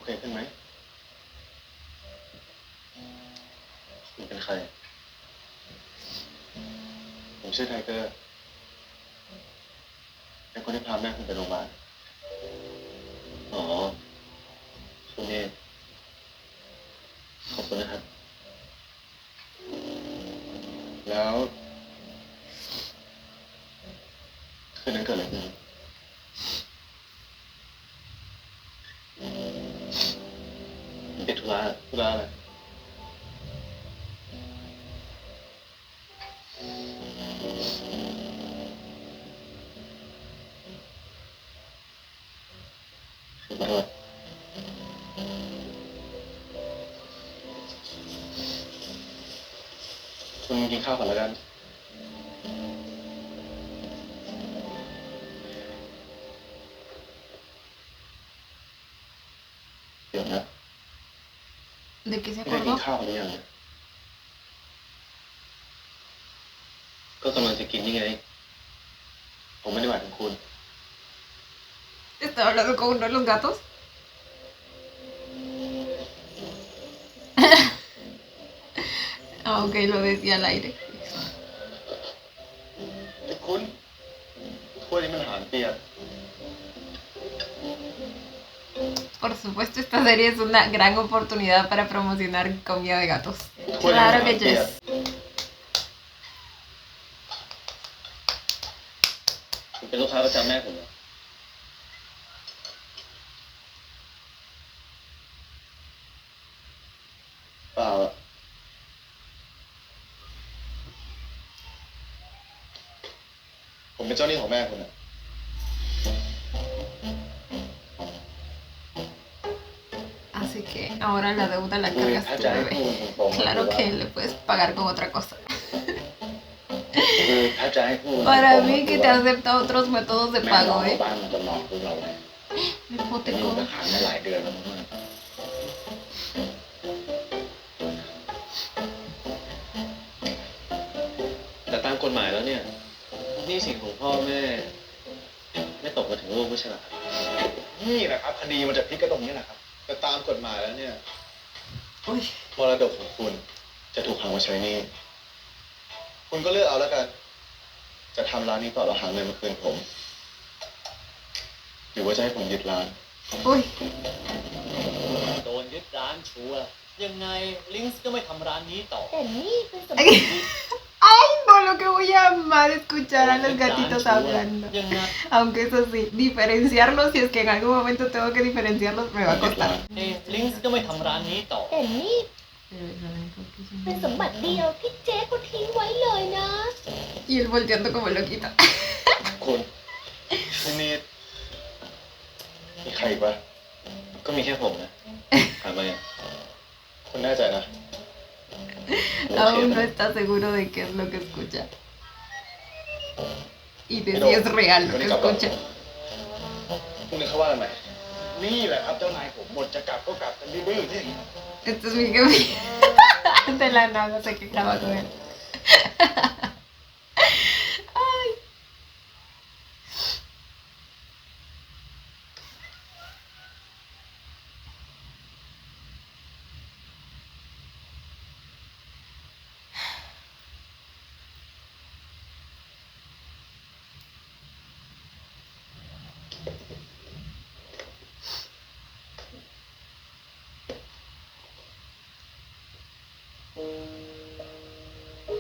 Speaker 3: Ok, ขึ้นไหมคุณเป็นใครผมชื่อไทเกอร์เป็นคนที่พาแม่คุณไปโรงพยาบาลอ๋อคุณนี่ขอบคุณนะครับแล้วคืนนั้นเกิดอะไรขึ้นติดธุระอะไรขอโทษคุณกินข้าวก่อนแล้วกันเดี๋ยวนะ
Speaker 1: ¿De qué se
Speaker 3: ไม่ได้กิน
Speaker 1: acordó?
Speaker 3: ข้าวหรือยังก็กำลังจะกินนี่ไงผมไม่ได้หมายถึงคุณ
Speaker 1: ¿Estaba hablando con uno de los gatos? Ah, ok, lo decía al aire.
Speaker 3: ไอ้คุณถ้วยนี้มันอาหารเปียก
Speaker 1: Por supuesto, esta serie es una gran oportunidad para promocionar comida de gatos.
Speaker 3: ถ้วยนี้มันอา
Speaker 1: Claro
Speaker 3: หาร
Speaker 1: que
Speaker 3: เปียก
Speaker 1: yes.
Speaker 3: คุณเป็นลูกค้าประจำแม่ผมเหรอเปล่าอะผมเป็นเจ้าหนี้ของแม่คุณอะ
Speaker 1: Así que ahora la deuda la cargas tú, bebé. Claro que le puedes pagar con otra cosa.
Speaker 3: คือถ้าจะให้พูด
Speaker 1: Para mí que te acepta otros métodos de
Speaker 3: แม่
Speaker 1: pago,
Speaker 3: เรา
Speaker 1: ¿eh?
Speaker 3: บ้านมันจะนอนพวกเราเลย
Speaker 1: Me
Speaker 3: นี่
Speaker 1: hipoteco.
Speaker 3: จะขังมาหลายเดือนแล้วมั้งแต่ตามกฎหมายแล้วเนี่ยหนี้สินของพ่อแม่ไม่ตกมาถึงลูกไม่ใช่เหรอครับนี่แหละครับคดีมันจะพลิกก็ตรงนี้แหละครับแต่ตามกฎหมายแล้วเนี่ย
Speaker 1: Uy,
Speaker 3: มรดกของคุณจะถูกหักมาใช้หนี้คุณก็เลือกเอาแล้วกัน จะทำร้านนี้ต่อแล้วหาเงินมาคืนผม หรือว่าจะให้ผมยึดร้าน
Speaker 1: uy.
Speaker 5: โดนยึดร้านชัวร์ยังไงลิงส์ก็ไม่ทำร้านนี้ต่อ
Speaker 2: แต่นี่เป็นสมบัติที่
Speaker 1: Ay, no, lo que voy a amar escuchar a los gatitos hablando.
Speaker 5: ยังไง
Speaker 1: Aunque eso sí, diferenciarlos, si es que en algún momento tengo que diferenciarlos, me va a costar.
Speaker 5: ลิงส์ก็ไม่ทำร้านนี้ต่อ
Speaker 2: แต่นี่เป็นสมบัติเดียวที่เจ๊เขาทิ้งไว้เลยนะ
Speaker 1: Y él volteando como loquito.
Speaker 3: คุณที่นี่มีใครอีกวะก็มีแค่ผมนะถามมาอ่ะคุณแน่ใจนะ
Speaker 1: Aún no está seguro de qué es lo que escucha. Y de si es real lo que escucha.
Speaker 3: คุณนึกเขาว่าอะไรนี่แหละครับเจ้านายผมหมดจะกลับก็กลับกันดื้อๆนี่
Speaker 1: Este es mi jefe. Te De la nada se quejaba con él.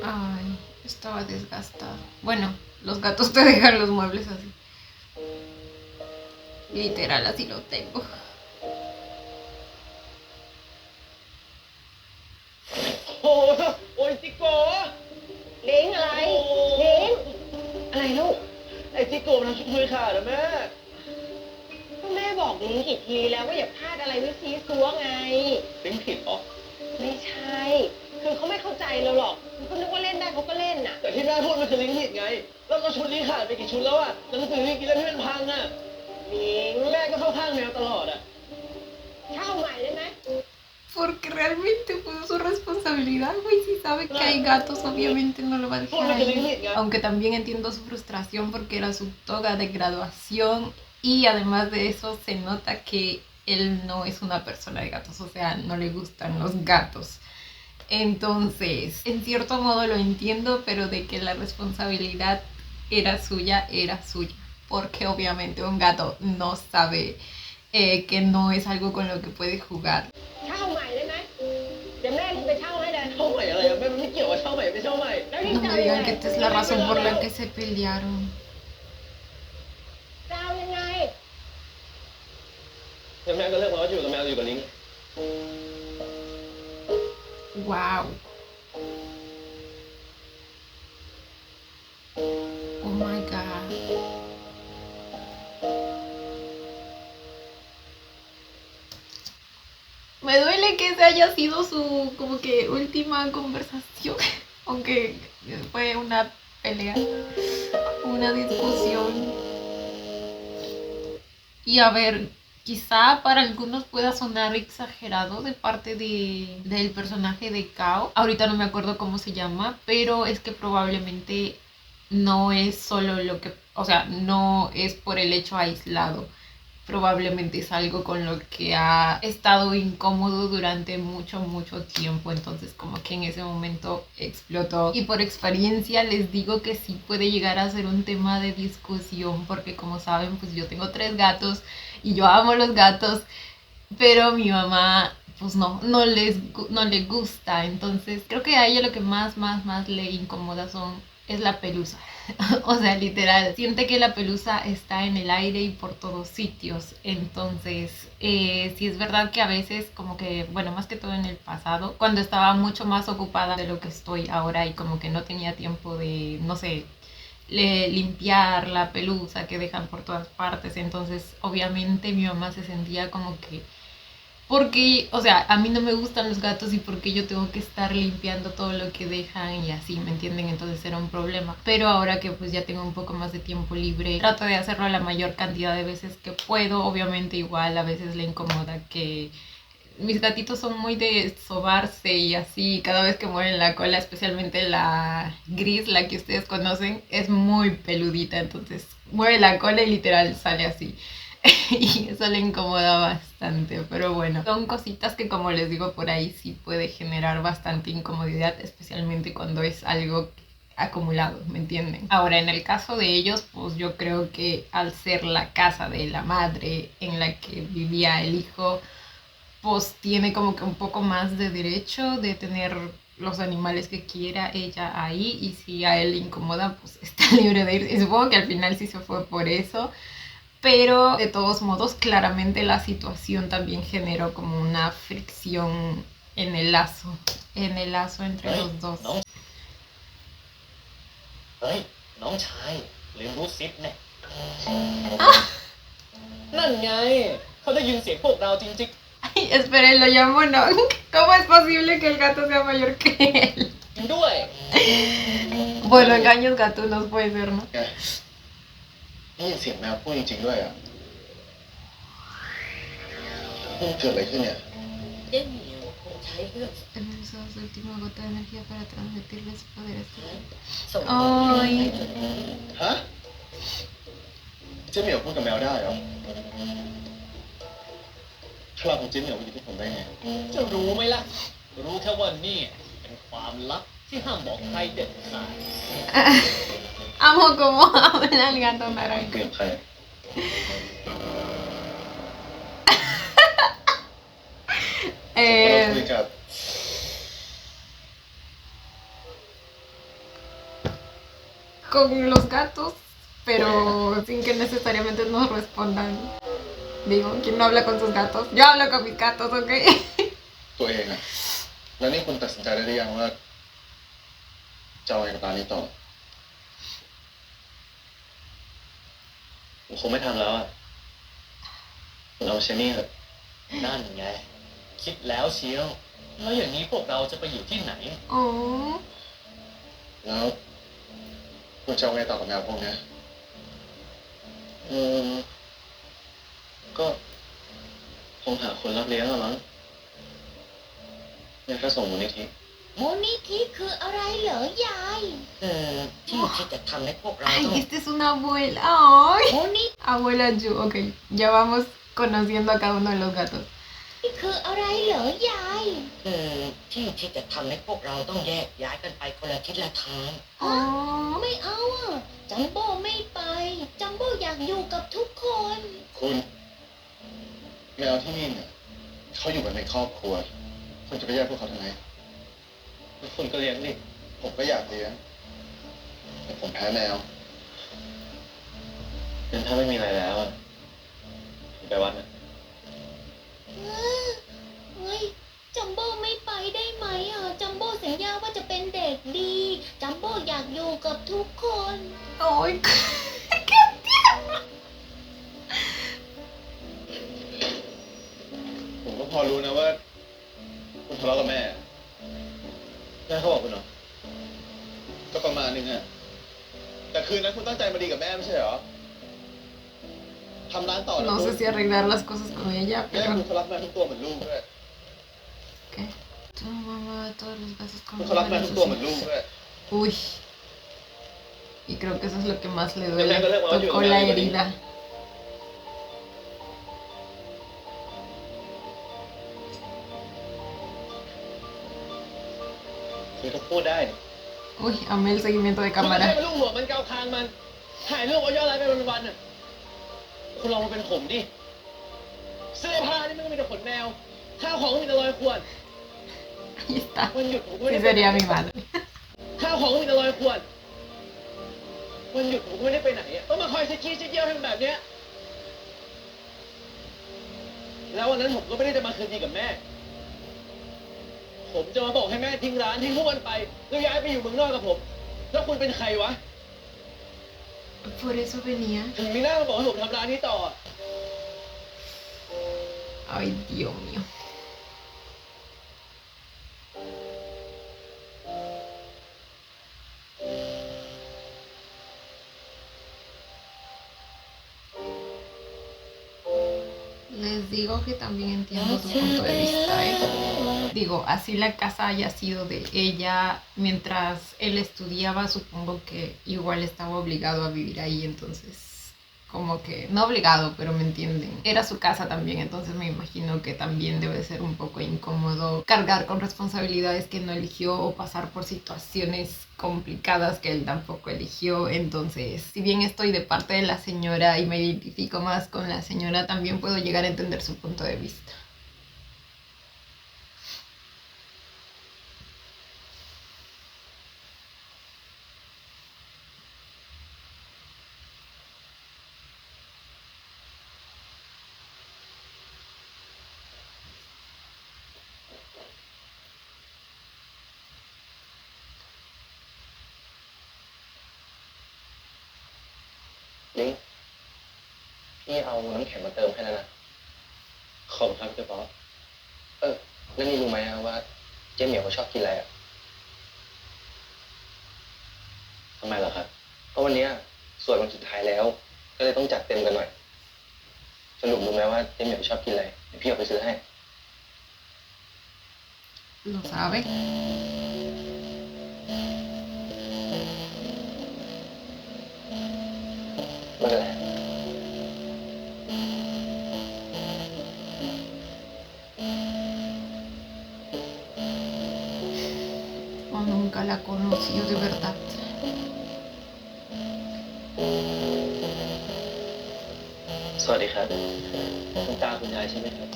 Speaker 1: Ay, estaba desgastado. Bueno, los gatos te dejan los muebles así. Literal, así lo tengo.
Speaker 5: โอ้โอ้ยจิโกะ
Speaker 2: ลิงอะไรลิงอะไรลูก
Speaker 5: ไอ้จิโกะมันทำชุดมือขาดอะแม่
Speaker 2: ก็แม่บอกลิงกี่ทีแล้วว่าอย่าพลาดอะไรไม่ซีซัวไง
Speaker 5: ลิงผิดเหรอ
Speaker 2: ไม่ใช่ คือเขาไม่เข้าใจเราหรอกเขานึกว่าเล่นได้เขาก็เล่นน่ะ
Speaker 5: แต่ที่แม่พูดมันคือลิงผิดไง แล้วก็ชุดลิงขาดไปกี่ชุดแล้วอะหนังสือลิงกินแล้วที่มันพังอะ
Speaker 2: ลิง
Speaker 5: แม่ก็เข้าข้างแมวตลอดอะ
Speaker 2: เช่าใหม่ได้ไหม
Speaker 1: Porque realmente fue su responsabilidad, güey. Si sabe que hay gatos, obviamente no lo va a
Speaker 5: พูด
Speaker 1: dejar
Speaker 5: มันคือลิง
Speaker 1: ahí.
Speaker 5: ผิดไง
Speaker 1: Aunque también entiendo su frustración porque era su toga de graduación y además de eso se nota que él no es una persona de gatos, o sea, no le gustan los gatos. Entonces, en cierto modo lo entiendo, pero de que la responsabilidad era suya, porque obviamente un gato no sabe que no es algo con lo que puede jugar.
Speaker 2: เช่าใหม่ได้ไหมเดี๋ยวแม่ไปเช่าให้เลย
Speaker 5: เช่าใหม่อะไรอะแม่มันไม่เกี่ยวกับเช่าใหม่ไม่เช่าใหม่
Speaker 2: แล้วนี่
Speaker 1: No
Speaker 2: จะ
Speaker 1: me
Speaker 2: เอายัง
Speaker 1: digan
Speaker 2: ไง
Speaker 1: que esta es la razón por la que se pelearon.
Speaker 2: จะเอายังไง
Speaker 5: แล้วแม่ก็เลือกมาว่าอยู่กับแมวอยู่กับลิง
Speaker 1: Wow. Oh my god. Me duele que esa haya sido su como que última conversación, aunque fue una pelea, una discusión. Y a ver, quizá para algunos pueda sonar exagerado de parte del personaje de Kao. Ahorita no me acuerdo cómo se llama, pero es que probablemente no es solo lo que, o sea, no es por el hecho aislado. Probablemente es algo con lo que ha estado incómodo durante mucho tiempo, entonces como que en ese momento explotó. Y por experiencia les digo que sí puede llegar a ser un tema de discusión, porque como saben, pues yo tengo 3 gatos y yo amo los gatos, pero mi mamá pues no le gusta, entonces creo que a ella lo que más le incomoda es la pelusa. O sea, literal, siente que la pelusa está en el aire y por todos sitios. Entonces, sí es verdad que a veces como que, bueno, más que todo en el pasado, cuando estaba mucho más ocupada de lo que estoy ahora y como que no tenía tiempo de, no sé, limpiar la pelusa que dejan por todas partes. Entonces, obviamente mi mamá se sentía como que, porque, o sea, a mí no me gustan los gatos y porque yo tengo que estar limpiando todo lo que dejan y así, ¿me entienden? Entonces era un problema. Pero ahora que pues ya tengo un poco más de tiempo libre, trato de hacerlo la mayor cantidad de veces que puedo. Obviamente igual a veces le incomoda que mis gatitos son muy de sobarse y así, cada vez que mueven la cola, especialmente la gris, la que ustedes conocen, es muy peludita, entonces mueve la cola y literal sale así. Y eso le incomoda bastante, pero bueno, son cositas que como les digo por ahí sí puede generar bastante incomodidad, especialmente cuando es algo acumulado, ¿me entienden? Ahora, en el caso de ellos, pues yo creo que al ser la casa de la madre en la que vivía el hijo, pues tiene como que un poco más de derecho de tener los animales que quiera ella ahí, y si a él le incomoda, pues está libre de ir. Y supongo que al final sí se fue por eso. Pero de todos modos, claramente la situación también generó como una fricción en el lazo entre los dos.
Speaker 5: เฮ้ยน้องชายลืมรู้ซิปเนี่ยนั่นไงเขาได้ยินเสียงพวกเราจริง
Speaker 1: Ay, esperen, lo llamo Nong. ¿Cómo es posible que el gato sea mayor que él?
Speaker 5: ๆจริงด้วย
Speaker 1: Bueno, en años gatunos puede ser, ¿no?
Speaker 3: นี่เสียงแมวพูดจริงๆด้วยอ่ะเกิดอะไรขึ้นเนี่ย
Speaker 6: 真牛，才
Speaker 2: ช้เครื่อง
Speaker 1: El usó su última gota de energía para transmitirle su poder a este planeta.
Speaker 2: ส่งของให้จุดนี้
Speaker 3: ฮะเจ๊เหมียวพูดกับแมวได้เหรอพลังของเจ๊เหมียวมันอยู่ที่ผมได้ไง
Speaker 5: จะรู้ไหมล่ะ รู้แค่ว่านี่เป็นความลับที่ห้ามบอกใครเด็ดขาด
Speaker 1: Amo cómo habla el gato naranja.
Speaker 3: เกี่ยวกับใคร เราคุยกับ
Speaker 1: con los gatos, pero sin que necesariamente nos respondan. Digo, ¿quién no habla con sus gatos? Yo hablo con mis gatos, ¿ok?
Speaker 3: ตัวเองอะแล้วนี่คุณตัดสินใจได้หรือยังว่าจะเอาไงกับตานี้ต่อผมคงไม่ทำแล้วอะคุณเอาเชนี่เถอะ
Speaker 5: นั่นไง คิดแล้วเชียว แล้วอย่างนี้พวกเราจะไปอยู่ที่ไหน
Speaker 1: Oh,
Speaker 3: แล้วคุณจะเอาไงต่อกับแมวพวกเนี้ยก็คงหาคนรับเลี้ยงอะมั้งเนี่ยแค่ส่งมูลนิธิ
Speaker 2: มูลนิธิคืออะไรเหรอยายที่จะทำให้พวกเรา
Speaker 1: ay,
Speaker 2: ต้อง
Speaker 1: esta es una abuela. Ay,
Speaker 2: มูลนิ
Speaker 1: abuela Yu. Ok, ya vamos conociendo a cada uno de los gatos.
Speaker 2: ธิคืออะไรเหรอยายที่จะทำให้พวกเราต้องแยกย้ายกันไปคนละทิศละทาง
Speaker 1: Oh,
Speaker 2: ไม่เอาอ่ะจัมโบ้ไม่ไปจัมโบ้อยากอยู่กับทุกคน
Speaker 3: คุณแมวที่นี่เนี่ยเขาอยู่กันในครอบครัวคุณจะไปแยกพวกเขาทำไมคุณก็เลี้ยงดิผมก็อยากเลี้ยงแต่ผมแพ้แมวงั้นถ้าไม่มีอะไรแล้วอะไปวัดนะ
Speaker 2: เฮ้ยจัมโบ้ไม่ไปได้ไหมอ่ะจัมโบ้สัญญาว่าจะเป็นเด็กดีจัมโบ้อยากอยู่กับทุกคน
Speaker 1: ay, qué tierno.
Speaker 3: ผมก็พอรู้นะว่าคุณทะเลาะกับแม่แม่เขาบอกคุณเหรอก็ประมาณนึงอะแต่คืนนั้นคุณตั้งใจมาดีกับแม่ไม่ใช่เหรอทำร้านต่อนะ
Speaker 1: No sé si arreglar las cosas con ella,
Speaker 3: แม่
Speaker 1: pero.
Speaker 3: คุณเขารักแม่ทุกตัวเหมือนลูกด้วย
Speaker 1: ¿Qué? Tu mamá de todos los gatos
Speaker 3: คุณ
Speaker 1: con
Speaker 3: เขารักแม่
Speaker 1: los
Speaker 3: ทุกตัวเหมือนลูกด้วย
Speaker 1: Uy. Y creo que eso es lo que más le duele.
Speaker 3: Depende de cuando
Speaker 1: Tocó
Speaker 3: yo-
Speaker 1: la herida.
Speaker 3: คุณก็พูดได้
Speaker 1: Uy, amé el seguimiento de
Speaker 3: คุณไม่ใช่
Speaker 1: cámara.
Speaker 3: เป็นลูกหัวมันเกาคางมันถ่ายเรื่องเอาย่อร้ายไปวันๆน่ะคุณลองมาเป็นผมดิเสื้อผ้านี่มันก็มีแต่ขนแมวข้าวของก็มีแต่รอยข่วน
Speaker 1: Ahí está.
Speaker 3: วันหยุดผมก็ไม่
Speaker 1: Sí
Speaker 3: ได้ไปไหน
Speaker 1: sería mi madre.
Speaker 3: ข้าวของก็มีแต่รอยข่วนวันหยุดผมก็ไม่ได้ไปไหนอะต้องมาคอยเช็ดขี้เช็ดเยี่ยวให้มันแบบเนี้ยแล้ววันนั้นผมก็ไม่ได้จะมาคืนดีกับแม่ ผมจะมาบอกให้แม่ทิ้งร้านทิ้งพวกมันไปแล้วย้ายไปอยู่เมืองนอกกับผม แล้วคุณเป็นใครวะ
Speaker 1: Por eso venía.
Speaker 3: ถึงมีหน้ามาบอกให้ผมทำร้านนี้ต่อ
Speaker 1: Ay, Dios mío. Les digo que también entiendo su punto de vista, ¿eh? Digo, así la casa haya sido de ella, mientras él estudiaba, supongo que igual estaba obligado a vivir ahí, entonces, como que, no obligado, pero me entienden. Era su casa también, entonces me imagino que también debe ser un poco incómodo cargar con responsabilidades que no eligió o pasar por situaciones complicadas que él tampoco eligió. Entonces, si bien estoy de parte de la señora y me identifico más con la señora, también puedo llegar a entender su punto de vista.
Speaker 3: ลิงพี่เอาน้ำแข็งมาเติมให้แล้วนะ ขอบคุณครับเจ๊ป๊อปแล้วนี่รู้ไหมว่าเจ๊เหมียวเขาชอบกินอะไรอ่ะทำไมเหรอครับ เพราะวันนี้สวดวันสุดท้ายแล้ว ก็เลยต้องจัดเต็มกันหน่อย สรุปรู้ไหมว่าเจ๊เหมียวชอบกินอะไรเดี๋ยวพี่เอาไปซื้อให้
Speaker 1: Lo sabe. O nunca la conoció de verdad.
Speaker 5: สวัสดีครับคุณตาคุณยายใช่ไหมครับ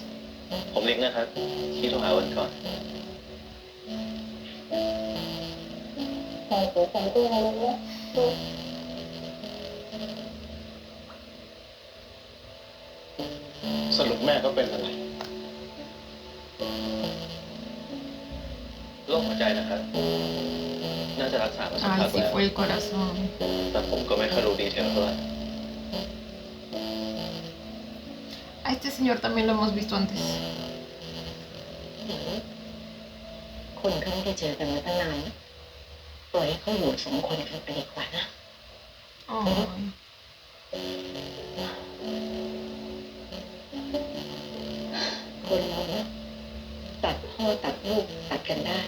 Speaker 5: ผมลิงนะครับ ที่โทรหาวันก่อน
Speaker 3: สรุปแม่ก็เป็นอะไร
Speaker 5: โรคหัวใจนะครับ น่าจะรักษามาสัก
Speaker 1: Ay,
Speaker 5: พัก
Speaker 1: sí
Speaker 5: แล้ว
Speaker 1: fue el corazón.
Speaker 5: แต่ผมก็ไม่ค่อยรู้ดีเทลเท่าไหร่
Speaker 1: A este señor también lo hemos visto antes.
Speaker 2: คนเขาไม่ได้เจอกันมาตั้งนานนะปล่อยให้เขาอยู่สองคนกันไปดีกว่านะ
Speaker 1: Ay.
Speaker 2: คนเราเนี่ยตัดพ่อตัดลูกตัดกันได้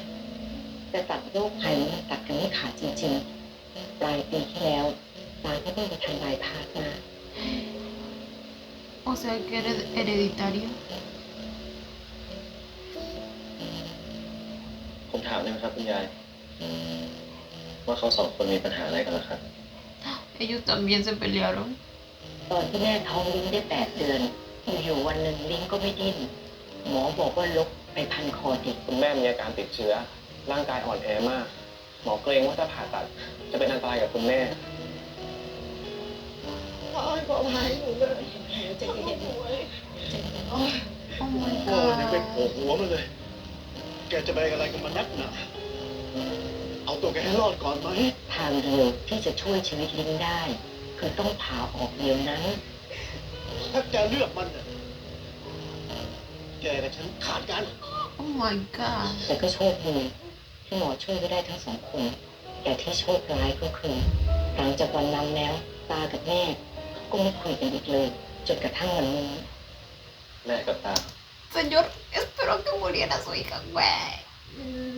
Speaker 2: แต่ตัดโรคภัยมันตัดกันไม่ขาดจริงๆ ปลายปีที่แล้วตาก็เพิ่งไปทำบายพาสมา
Speaker 1: O sea que era hereditario.
Speaker 5: ผมถามได้ไหมครับคุณยาย ว่าเขาสองคนมีปัญหาอะไรกันเหรอครับ
Speaker 1: Ellos también se pelearon.
Speaker 2: ตอนที่แม่ท้องลิ้นได้8 เดือนอยู่ๆวันหนึ่งลิ้นก็ไม่ดิ้นหมอบอกว่าลกไปพันคอเด็ก
Speaker 3: คุณแม่มีอาการติดเชื้อ ร่างกายอ่อนแอมาก หมอเกรงว่าถ้าผ่าตัดจะเป็นอันตรายกับคุณแม่
Speaker 2: ขอพายหนูเลยใจเย็น
Speaker 1: Oh my
Speaker 6: พ่อเนี่ยไปโผล่
Speaker 1: god.
Speaker 6: หัวมันเลย แกจะไปอะไรกับมันนักหนาเอาตัวแกให้รอดก่อนไหม
Speaker 2: ทางเดียวที่จะช่วยชีวิตลิ้นได้ คือต้องผ่าออกเดียวนั้น
Speaker 6: ถ้าแกเลือกมันน่ะแกกับฉันขาดกัน
Speaker 1: Oh my god.
Speaker 2: แต่ก็โชคดีที่หมอช่วยไว้ได้ทั้งสองคน แต่ที่โชคร้ายก็คือ หลังจากวันนั้นแล้ว ตากับแม่ก็ไม่คุยกันอีกเลยจนกระทั่งวันนี้
Speaker 5: แม่กับตา
Speaker 1: Señor, espero que muriera su hija, güey.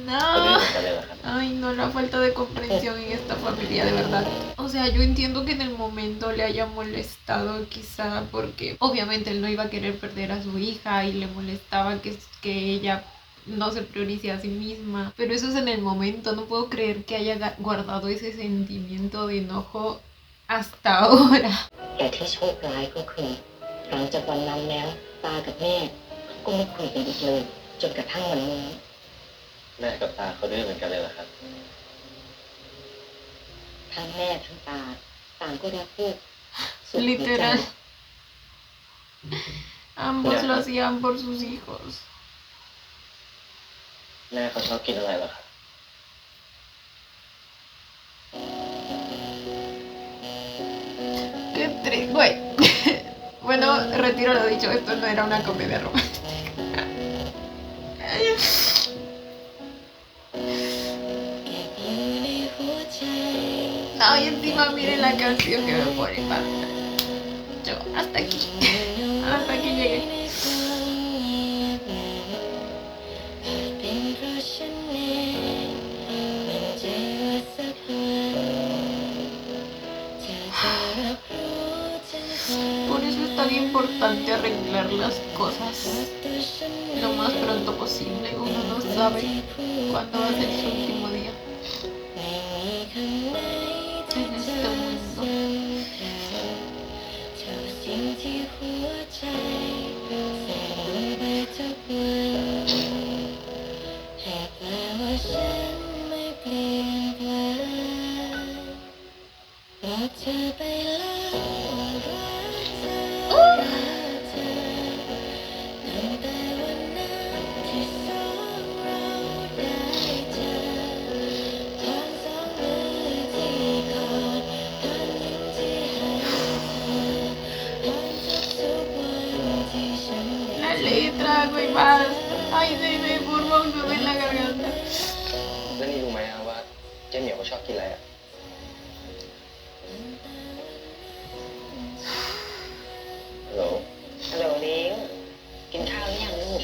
Speaker 5: เขาดื้อ
Speaker 1: No.
Speaker 5: เหมือนกันเลยเหรอครับ
Speaker 1: Ay, no, la falta de comprensión en esta familia, de verdad. O sea, yo entiendo que en el momento le haya molestado quizá porque obviamente él no iba a querer perder a su hija y le molestaba que ella no se priorice a sí misma. Pero eso es en el momento, no puedo creer que haya guardado ese sentimiento de enojo hasta ahora.
Speaker 2: แต่ที่โชคร้ายก็คือ หลังจากวันนั้นแล้ว ตากับแม่ก็ไม่คุยกันอีกเลยจนกระทั่งวันนี้
Speaker 5: แม่กับตาเขาดื้อเหมือนกันเลยเหรอครับ
Speaker 2: ทั้งแม่ทั้งตาต่างก็รักลูกสุดหัวใจ
Speaker 1: Literal. Ambos lo hacían por sus hijos.
Speaker 5: แม่เขาชอบกินอะไรเหรอครับ
Speaker 1: Qué triste, güey. Bueno, retiro lo dicho, esto no era una comedia romántica. Ay, encima miren la canción que me pone para. Yo, hasta aquí. Hasta aquí llegué. Por eso es tan importante arreglar las cosas lo más pronto posible. Uno no sabe cuándo va a ser su último día en este mundo. La letra, güey, basta. Ay, se me forma un nudo en la garganta.
Speaker 3: แล้วนี่รู้ไหมว่าเจ๊เหมียวเขาชอบกินอะไรอ่ะฮัลโหล
Speaker 2: ฮัลโหลลิงกินข้าวหรือยังลูก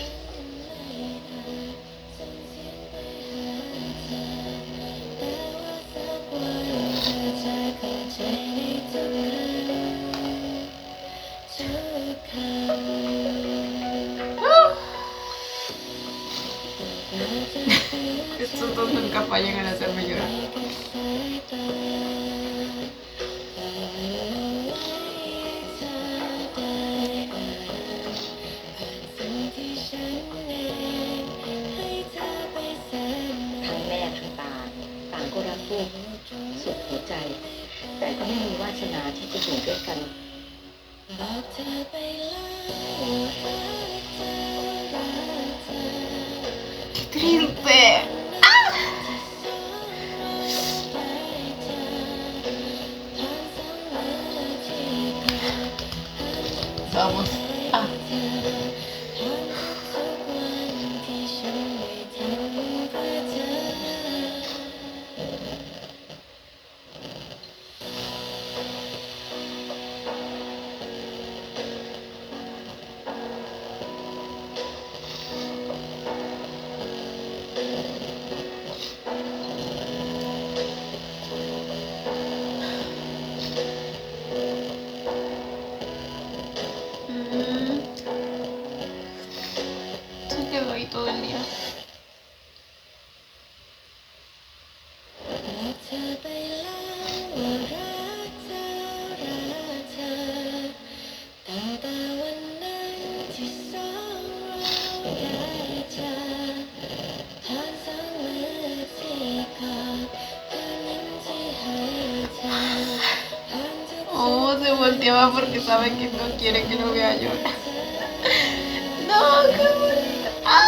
Speaker 1: Esos dos nunca fallan en hacerme llorar.
Speaker 2: ทั้งแม่ทั้งตาต่างก็รักลูกสุดหัวใจ แต่ก็ไม่มีวาสนาที่จะอยู่ด้วยกัน
Speaker 1: ¡Qué triste! Vamos. Ah. Se quedó ahí todo el día. Oh, se volteaba porque sabe que no quiere que lo vea llorar. No, qué bonito. ¡Ah!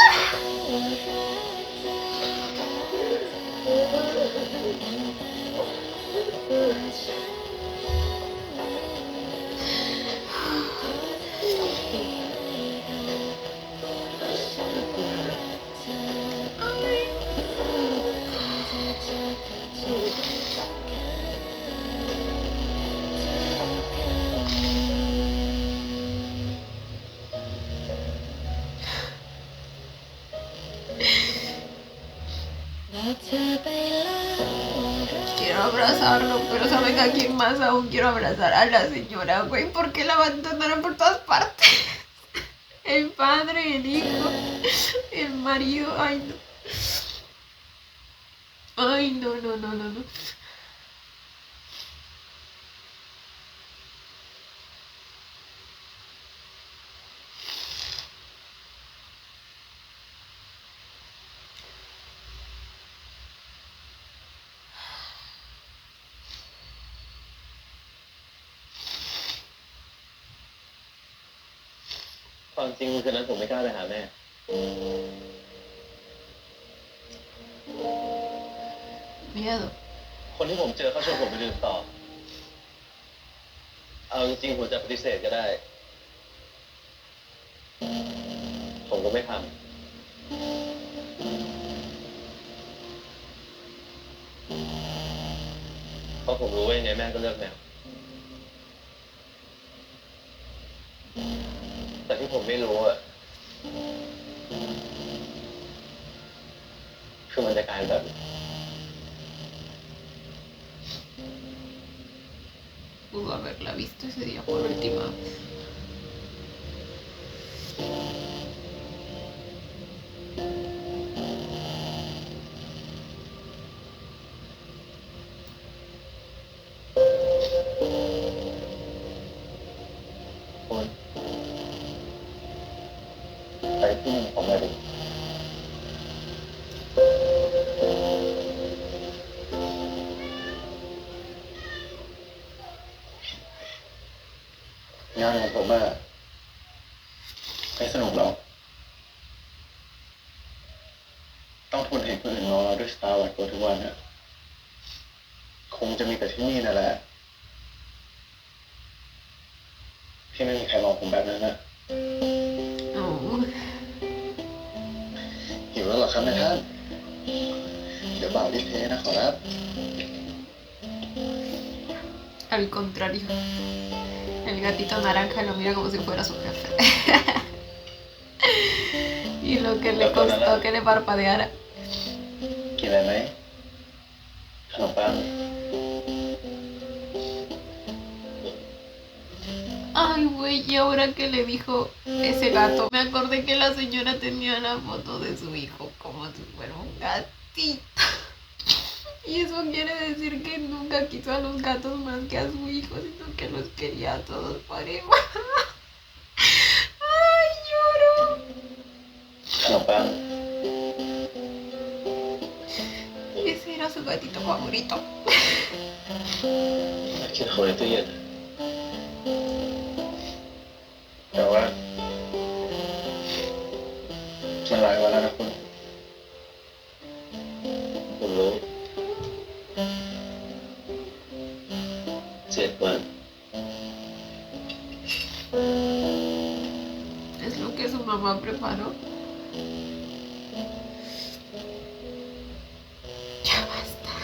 Speaker 1: Quiero abrazarlo, pero ¿saben a quién más aún quiero abrazar? A la señora, güey, porque la abandonaron por todas partes. El padre, el hijo, el marido, ay no. Ay, no, no, no, no, no.
Speaker 5: ความจริงคืนนั้นผมไม่กล้าไปหาแม่
Speaker 1: Miedo.
Speaker 5: คนที่ผมเจอเขาชวนผมไปดื่มต่อ เอาจริงๆผมจะปฏิเสธก็ได้ ผมก็ไม่ทำเพราะผมรู้ว่ายังไงแม่ก็เลือกแมว แต่ที่ผมไม่รู้อะคือมันจะกลายแบบ
Speaker 1: Pudo haberla visto ese día por última vez.
Speaker 3: Ôi, thấy cái mình phòng này đi. งานของผมอะไม่สนุกหรอกต้องทนเห็นคนอื่นมองเราด้วยสไตล์หวาดกลัวทุกวันอะคงจะมีแต่ที่นี่นั่นแหละที่ไม่มีใครมองผมแบบนั้นอะ
Speaker 1: Oh.
Speaker 3: หิวแล้วเหรอครับนายท่านเดี๋ยวบ่าวรีบเทนะขอรับ
Speaker 1: Al contrario. El gatito naranja lo mira como si fuera su jefe. Y lo que le costó que le parpadeara.
Speaker 3: กินอะไรไหมขนมปัง
Speaker 1: Ay, güey, y ahora que le dijo ese gato, me acordé que la señora tenía la foto de su hijo como si fuera un gato. pobrecito. Y eso quiere decir que nunca quiso a los gatos más que a su hijo, sino que los quería a todos por igual. Ay, lloro.
Speaker 5: ขนมปัง
Speaker 1: Ese era su gatito favorito.
Speaker 5: คิดของในตู้เย็น
Speaker 3: แต่ว่ามันหลายวันแล้วนะคุณ
Speaker 5: ผมรู้7 วัน
Speaker 1: Es lo que su mamá preparó. Ya basta.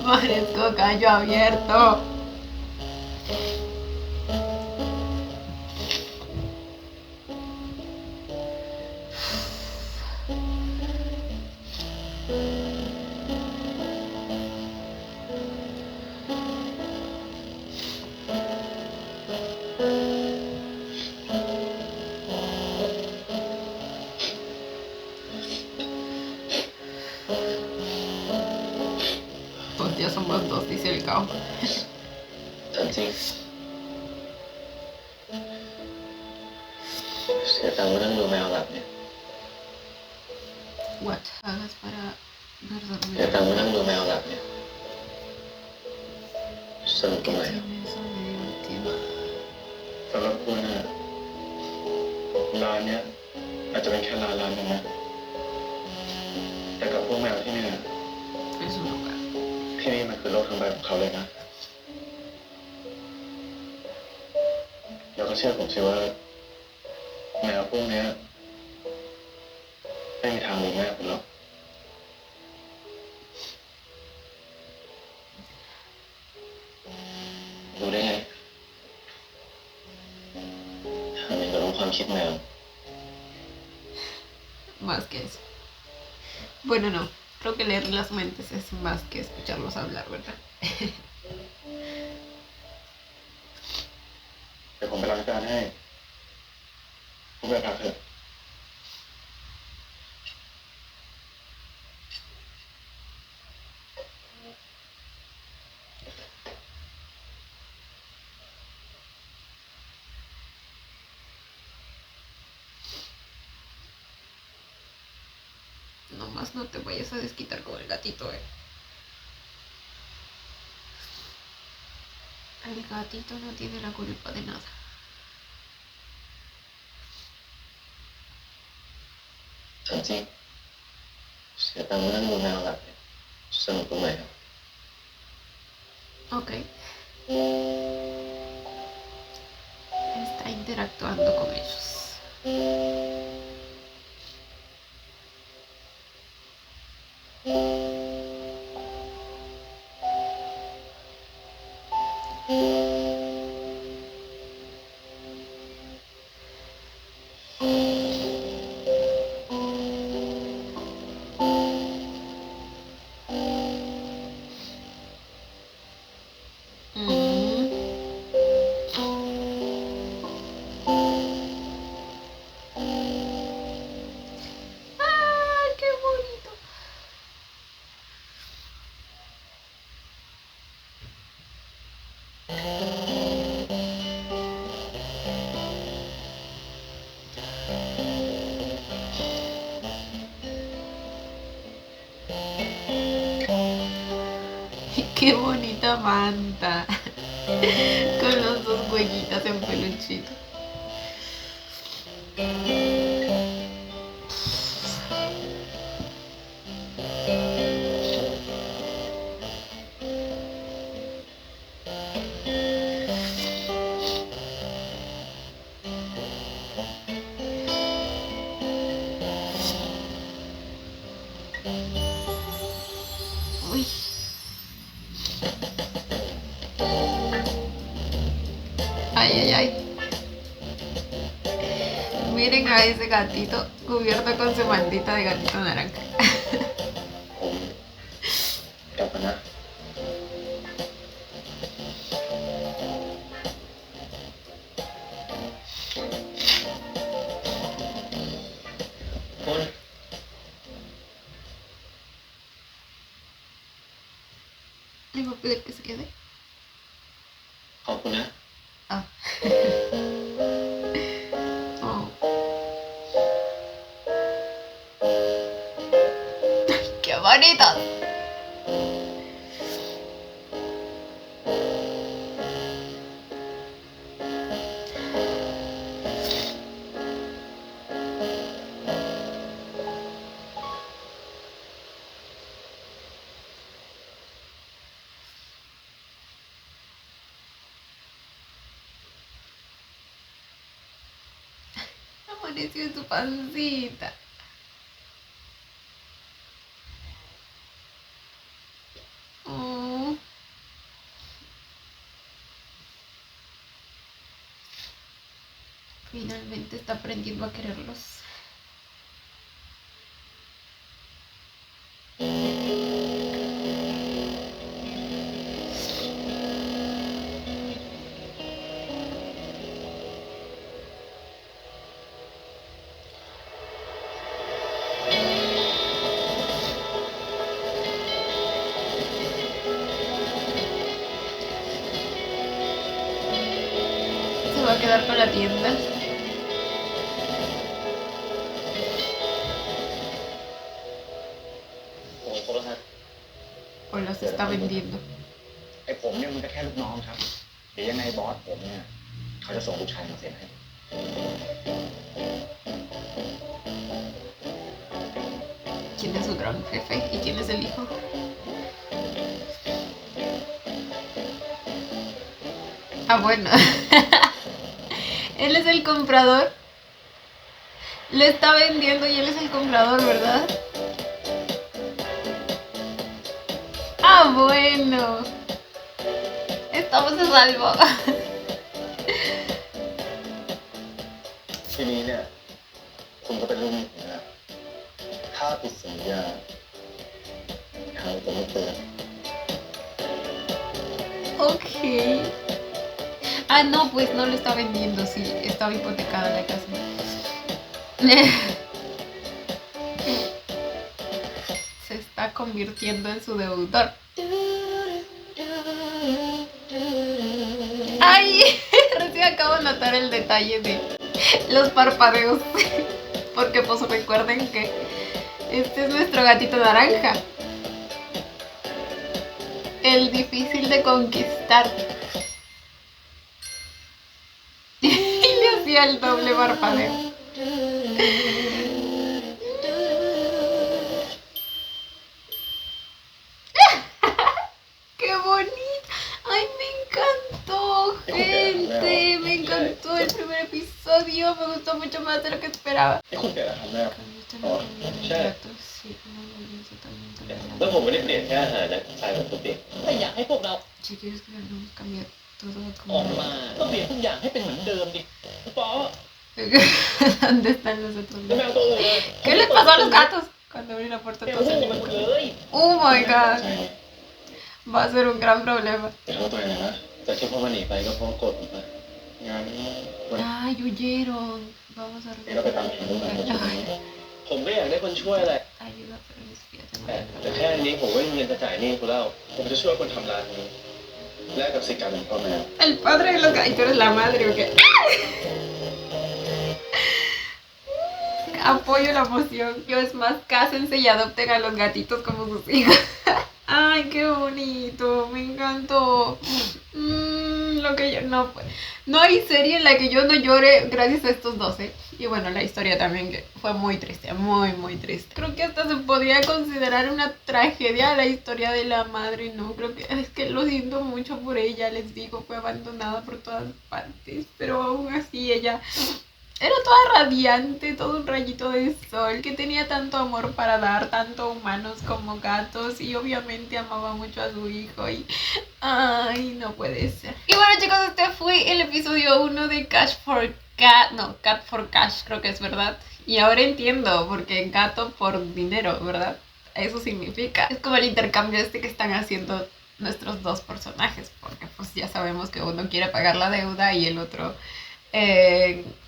Speaker 1: Parezco callo abierto. Pues ya somos dos, dice el Cao.
Speaker 5: ถามจริงเสียตังค์มานั่งดูแมวหลับเนี่ย
Speaker 1: What hagas para ver
Speaker 5: เสีย
Speaker 1: dormir?
Speaker 5: ตังค์มานั่งดูแมวหลับเนี่ยสนุกตรง
Speaker 1: ¿Qué
Speaker 5: ไหน
Speaker 1: tiene eso de divertido?
Speaker 3: สำหรับคุณน่ะร้านเนี้ยอาจจะเป็นแค่ร้านหนึงนะ แต่กับพวกแมวที่เนี่ย
Speaker 1: Es un lugar.
Speaker 3: ที่นี่มันคือโลกทั้งใบของเขาเลยนะ แล้วก็เชื่อผมสิว่าแมวพวกเนี้ยไม่มีทางหนีแม่คุณหรอก
Speaker 5: รู้ได้ไงถามอยากจะรู้ความคิดแมว
Speaker 1: Más que eso. Bueno, no. Creo que leer las mentes es más que escucharlos hablar, ¿verdad?
Speaker 3: เดี๋ยวผมไปล้างจานให้คุณไปพักเถอะ
Speaker 1: Nomás no te vayas a desquitar con el gatito, El gatito no tiene la culpa de nada.
Speaker 5: ถามจริงเสียตังค์มานั่งดูแมวหลับเนี่ยสนุกตรงไหนครับ
Speaker 1: Ok. Está interactuando con ellos. ¡Ay, qué bonito! ¡Qué bonita manta! Con los dos huellitas en peluchito. Uy. Ay, ay, ay. Miren a ese gatito cubierto con su mantita de gatito naranja.
Speaker 3: ผมกลับมานะ
Speaker 5: คุณ
Speaker 1: Le voy a pedir que se quede.
Speaker 5: ขอบคุณนะ
Speaker 1: Ah. Oh. ¡Qué bonito! Amaneció en su pancita. Oh. Finalmente está aprendiendo a quererlos. Se va a quedar con la tienda.
Speaker 5: โอ้โทรทัศน์
Speaker 1: O los está vendiendo.
Speaker 3: ไอ้ผมเนี่ยมันก็แค่ลูกน้องครับ เดี๋ยวยังไงบอสผมเนี่ยเขาจะส่งลูกชายมาเซ็นให้
Speaker 1: ¿Quién es su gran jefe y quién es el hijo? Ah, bueno. Él es el comprador. Lo está vendiendo y él es el comprador, ¿verdad? Ah, bueno. Estamos a salvo.
Speaker 3: ทีนี้เนี่ยคุณก็เป็นลูกหนี้ผมนะถ้าผิดสัญญาทางผมไม่เตือน
Speaker 1: Ok. Ah, no, pues no lo está vendiendo, sí. Estaba hipotecada la casa. Se está convirtiendo en su deudor. ¡Ay! Recién acabo de notar el detalle de los parpadeos. Porque pues recuerden que este es nuestro gatito naranja. El difícil de conquistar. Y le hacía el doble parpadeo. ¡Qué bonito! ¡Ay, me encantó, gente! Me encantó el primer episodio. Me gustó mucho más de lo que esperaba.
Speaker 3: นี่คุณเปลี่ยนอาหารแล้ว
Speaker 5: แล้วผมไม่ได้เปลี่ยนแค่อาหารนะสายผมปกติ
Speaker 7: แต่อยากให้พวกเรา
Speaker 1: Si quieres que hagamos cambiar todo
Speaker 7: ออก
Speaker 1: como...
Speaker 7: มาก็เปลี่ยนทุกอย่างให้เป็นเหมือนเดิมดิป๊อ
Speaker 1: ¿Dónde están los otros
Speaker 7: แล้วแม
Speaker 1: gatos?
Speaker 7: วตัวอื่นเลย
Speaker 1: ¿Qué les pasó a los gatos? Cuando abrí la puerta
Speaker 7: แมว
Speaker 1: todos
Speaker 7: ตัว
Speaker 1: se
Speaker 7: อื่นมันเลย
Speaker 1: Oh my god. Va a ser un gran problema.
Speaker 3: แต่เขาตัวเองนะ
Speaker 5: แต่ที่พ่อมันหนีไปก็เพราะโกรธผมอะ
Speaker 3: งั้นวัน
Speaker 1: Ay, huyeron. Vamos a
Speaker 3: นี้เราไปตามหาลูกหลานเราจะไป
Speaker 5: ผมก็อยากได้คนช่วยแหละ
Speaker 1: Ayuda, pero mis pies
Speaker 5: แต่แค่นี้ผมก็มีเงินจะจ่ายหนี้คุณแล้ว
Speaker 3: ผมจะช่วยคนทำร้านนี้แลกกับสิทธิ์การเป็นพ่อแม่
Speaker 1: El padre de los gatos, tú eres la madre, ¿o qué? Apoyo la moción. Yo es más, cásense y adopten a los gatitos como sus hijos. Ay, qué bonito, me encantó. Lo que yo no pues. No hay serie en la que yo no llore gracias a estos dos, ¿eh? Y bueno, la historia también que fue muy triste, muy triste. Creo que hasta se podría considerar una tragedia la historia de la madre, ¿no? Creo que es que lo siento mucho por ella, les digo, fue abandonada por todas partes, pero aún así ella era toda radiante, todo un rayito de sol, que tenía tanto amor para dar, tanto humanos como gatos, y obviamente amaba mucho a su hijo, y... Ay, no puede ser. Y bueno, chicos, este fue el episodio 1 de Cash for Cat, no, Cat for Cash, creo que es verdad. Y ahora entiendo, porque gato por dinero, ¿verdad? Eso significa. Es como el intercambio este que están haciendo nuestros dos personajes, porque pues ya sabemos que uno quiere pagar la deuda y el otro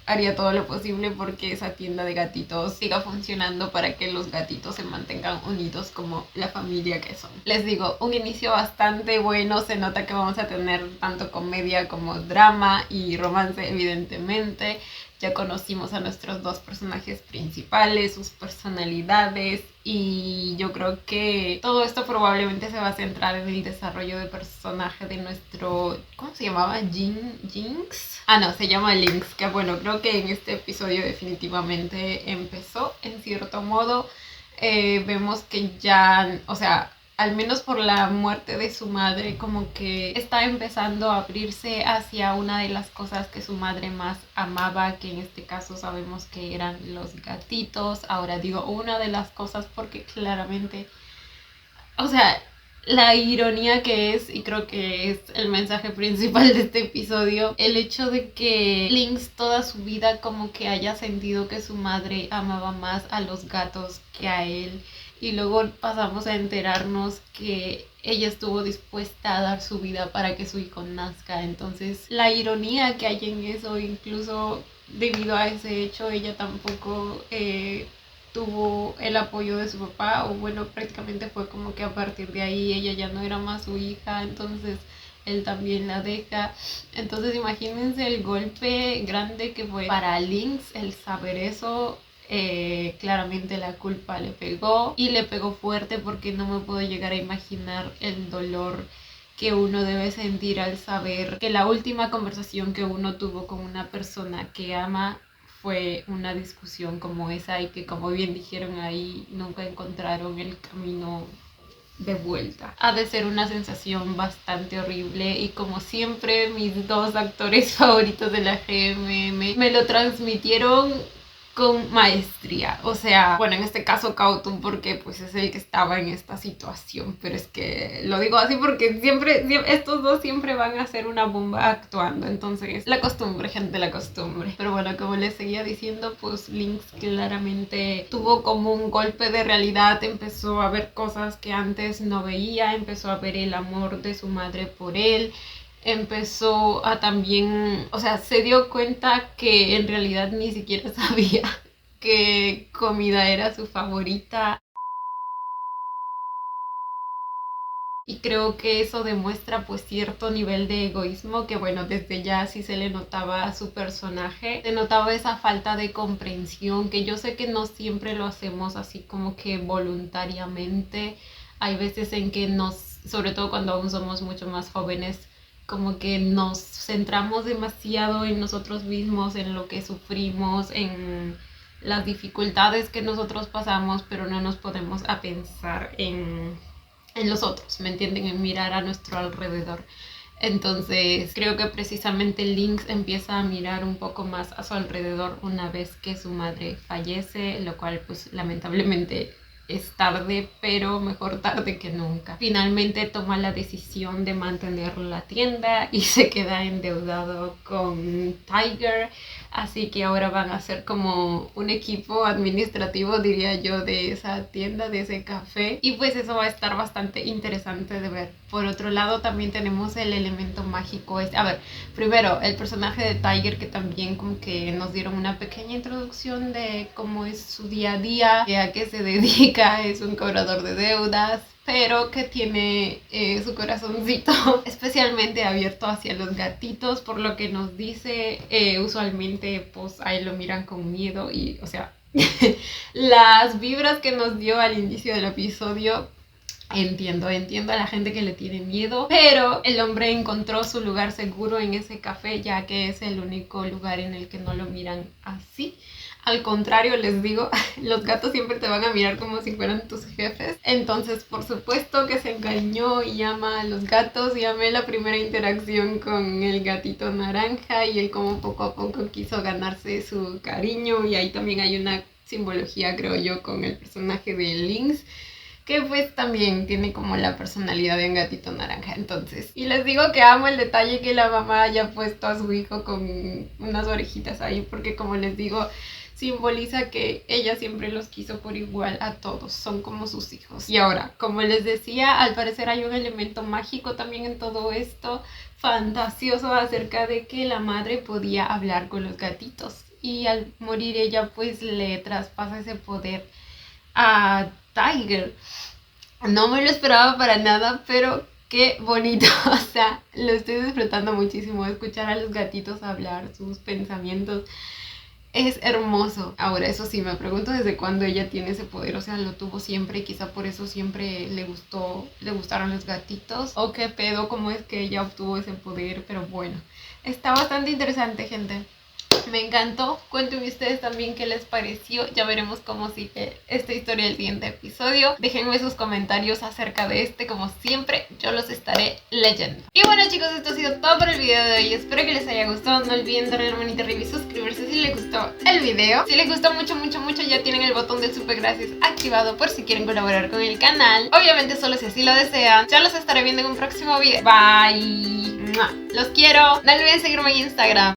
Speaker 1: haría todo lo posible porque esa tienda de gatitos siga funcionando para que los gatitos se mantengan unidos como la familia que son. Les digo, un inicio bastante bueno, se nota que vamos a tener tanto comedia como drama y romance evidentemente. Ya conocimos a nuestros dos personajes principales, sus personalidades, y yo creo que todo esto probablemente se va a centrar en el desarrollo de personaje de nuestro... ¿Cómo se llamaba? ¿Jinx? Ah, no, se llama Lynx, que bueno, creo que en este episodio definitivamente empezó en cierto modo. Vemos que ya, o sea, al menos por la muerte de su madre, como que está empezando a abrirse hacia una de las cosas que su madre más amaba, que en este caso sabemos que eran los gatitos. Ahora digo una de las cosas porque claramente, o sea, la ironía que es, y creo que es el mensaje principal de este episodio, el hecho de que Lynx toda su vida como que haya sentido que su madre amaba más a los gatos que a él. Y luego pasamos a enterarnos que ella estuvo dispuesta a dar su vida para que su hijo nazca. Entonces, la ironía que hay en eso, incluso debido a ese hecho, ella tampoco tuvo el apoyo de su papá, o bueno, prácticamente fue como que a partir de ahí ella ya no era más su hija, entonces él también la deja. Entonces, imagínense el golpe grande que fue para Lynx el saber eso. Claramente la culpa le pegó, y le pegó fuerte, porque no me puedo llegar a imaginar el dolor que uno debe sentir al saber que la última conversación que uno tuvo con una persona que ama fue una discusión como esa, y que, como bien dijeron ahí, nunca encontraron el camino de vuelta. Ha de ser una sensación bastante horrible, y como siempre mis dos actores favoritos de la GMM me lo transmitieron con maestría. O sea, bueno, en este caso Cautum, porque pues es el que estaba en esta situación, pero es que lo digo así porque siempre estos dos siempre van a ser una bomba actuando. Entonces, la costumbre, gente, la costumbre. Pero bueno, como les seguía diciendo, pues Lynx claramente tuvo como un golpe de realidad, empezó a ver cosas que antes no veía, empezó a ver el amor de su madre por él, empezó a también, o sea, se dio cuenta que en realidad ni siquiera sabía qué comida era su favorita. Y creo que eso demuestra pues cierto nivel de egoísmo que, bueno, desde ya sí se le notaba a su personaje. Se notaba esa falta de comprensión, que yo sé que no siempre lo hacemos así como que voluntariamente. Hay veces en que sobre todo cuando aún somos mucho más jóvenes, como que nos centramos demasiado en nosotros mismos, en lo que sufrimos, en las dificultades que nosotros pasamos, pero no nos podemos a pensar en los otros, ¿me entienden? En mirar a nuestro alrededor. Entonces creo que precisamente Lynx empieza a mirar un poco más a su alrededor una vez que su madre fallece, lo cual pues lamentablemente es tarde, pero mejor tarde que nunca. Finalmente toma la decisión de mantener la tienda y se queda endeudado con Tiger, así que ahora van a ser como un equipo administrativo, diría yo, de esa tienda, de ese café, y pues eso va a estar bastante interesante de ver. Por otro lado, también tenemos el elemento mágico. A ver, primero el personaje de Tiger, que también como que nos dieron una pequeña introducción de cómo es su día a día, a qué se dedica. Es un cobrador de deudas, pero que tiene su corazoncito especialmente abierto hacia los gatitos, por lo que nos dice. Usualmente pues ahí lo miran con miedo, y o sea las vibras que nos dio al inicio del episodio, entiendo a la gente que le tiene miedo, pero el hombre encontró su lugar seguro en ese café, ya que es el único lugar en el que no lo miran así. Al contrario, les digo, los gatos siempre te van a mirar como si fueran tus jefes. Entonces, por supuesto que se encariñó y ama a los gatos, y amé la primera interacción con el gatito naranja, y él como poco a poco quiso ganarse su cariño. Y ahí también hay una simbología, creo yo, con el personaje de Lynx, que pues también tiene como la personalidad de un gatito naranja. Entonces, y les digo que amo el detalle que la mamá haya puesto a su hijo con unas orejitas ahí, porque como les digo, simboliza que ella siempre los quiso por igual a todos, son como sus hijos. Y ahora, como les decía, al parecer hay un elemento mágico también en todo esto, fantasioso, acerca de que la madre podía hablar con los gatitos. Y al morir ella, pues le traspasa ese poder a Tiger. No me lo esperaba para nada, pero qué bonito. O sea, lo estoy disfrutando muchísimo, escuchar a los gatitos hablar sus pensamientos. Es hermoso. Ahora, eso sí, me pregunto desde cuándo ella tiene ese poder. O sea, lo tuvo siempre y quizá por eso siempre le gustaron los gatitos. O qué pedo, cómo es que ella obtuvo ese poder. Pero bueno, está bastante interesante, gente. Me encantó. Cuéntenme ustedes también qué les pareció. Ya veremos cómo sigue esta historia el siguiente episodio. Déjenme sus comentarios acerca de este. Como siempre, yo los estaré leyendo. Y bueno, chicos, esto ha sido todo por el video de hoy. Espero que les haya gustado. No olviden darle la manita arriba y suscribirse si les gustó el video. Si les gustó mucho, ya tienen el botón del super gracias activado por si quieren colaborar con el canal. Obviamente solo si así lo desean. Ya los estaré viendo en un próximo video. Bye. Los quiero. No olviden seguirme en Instagram.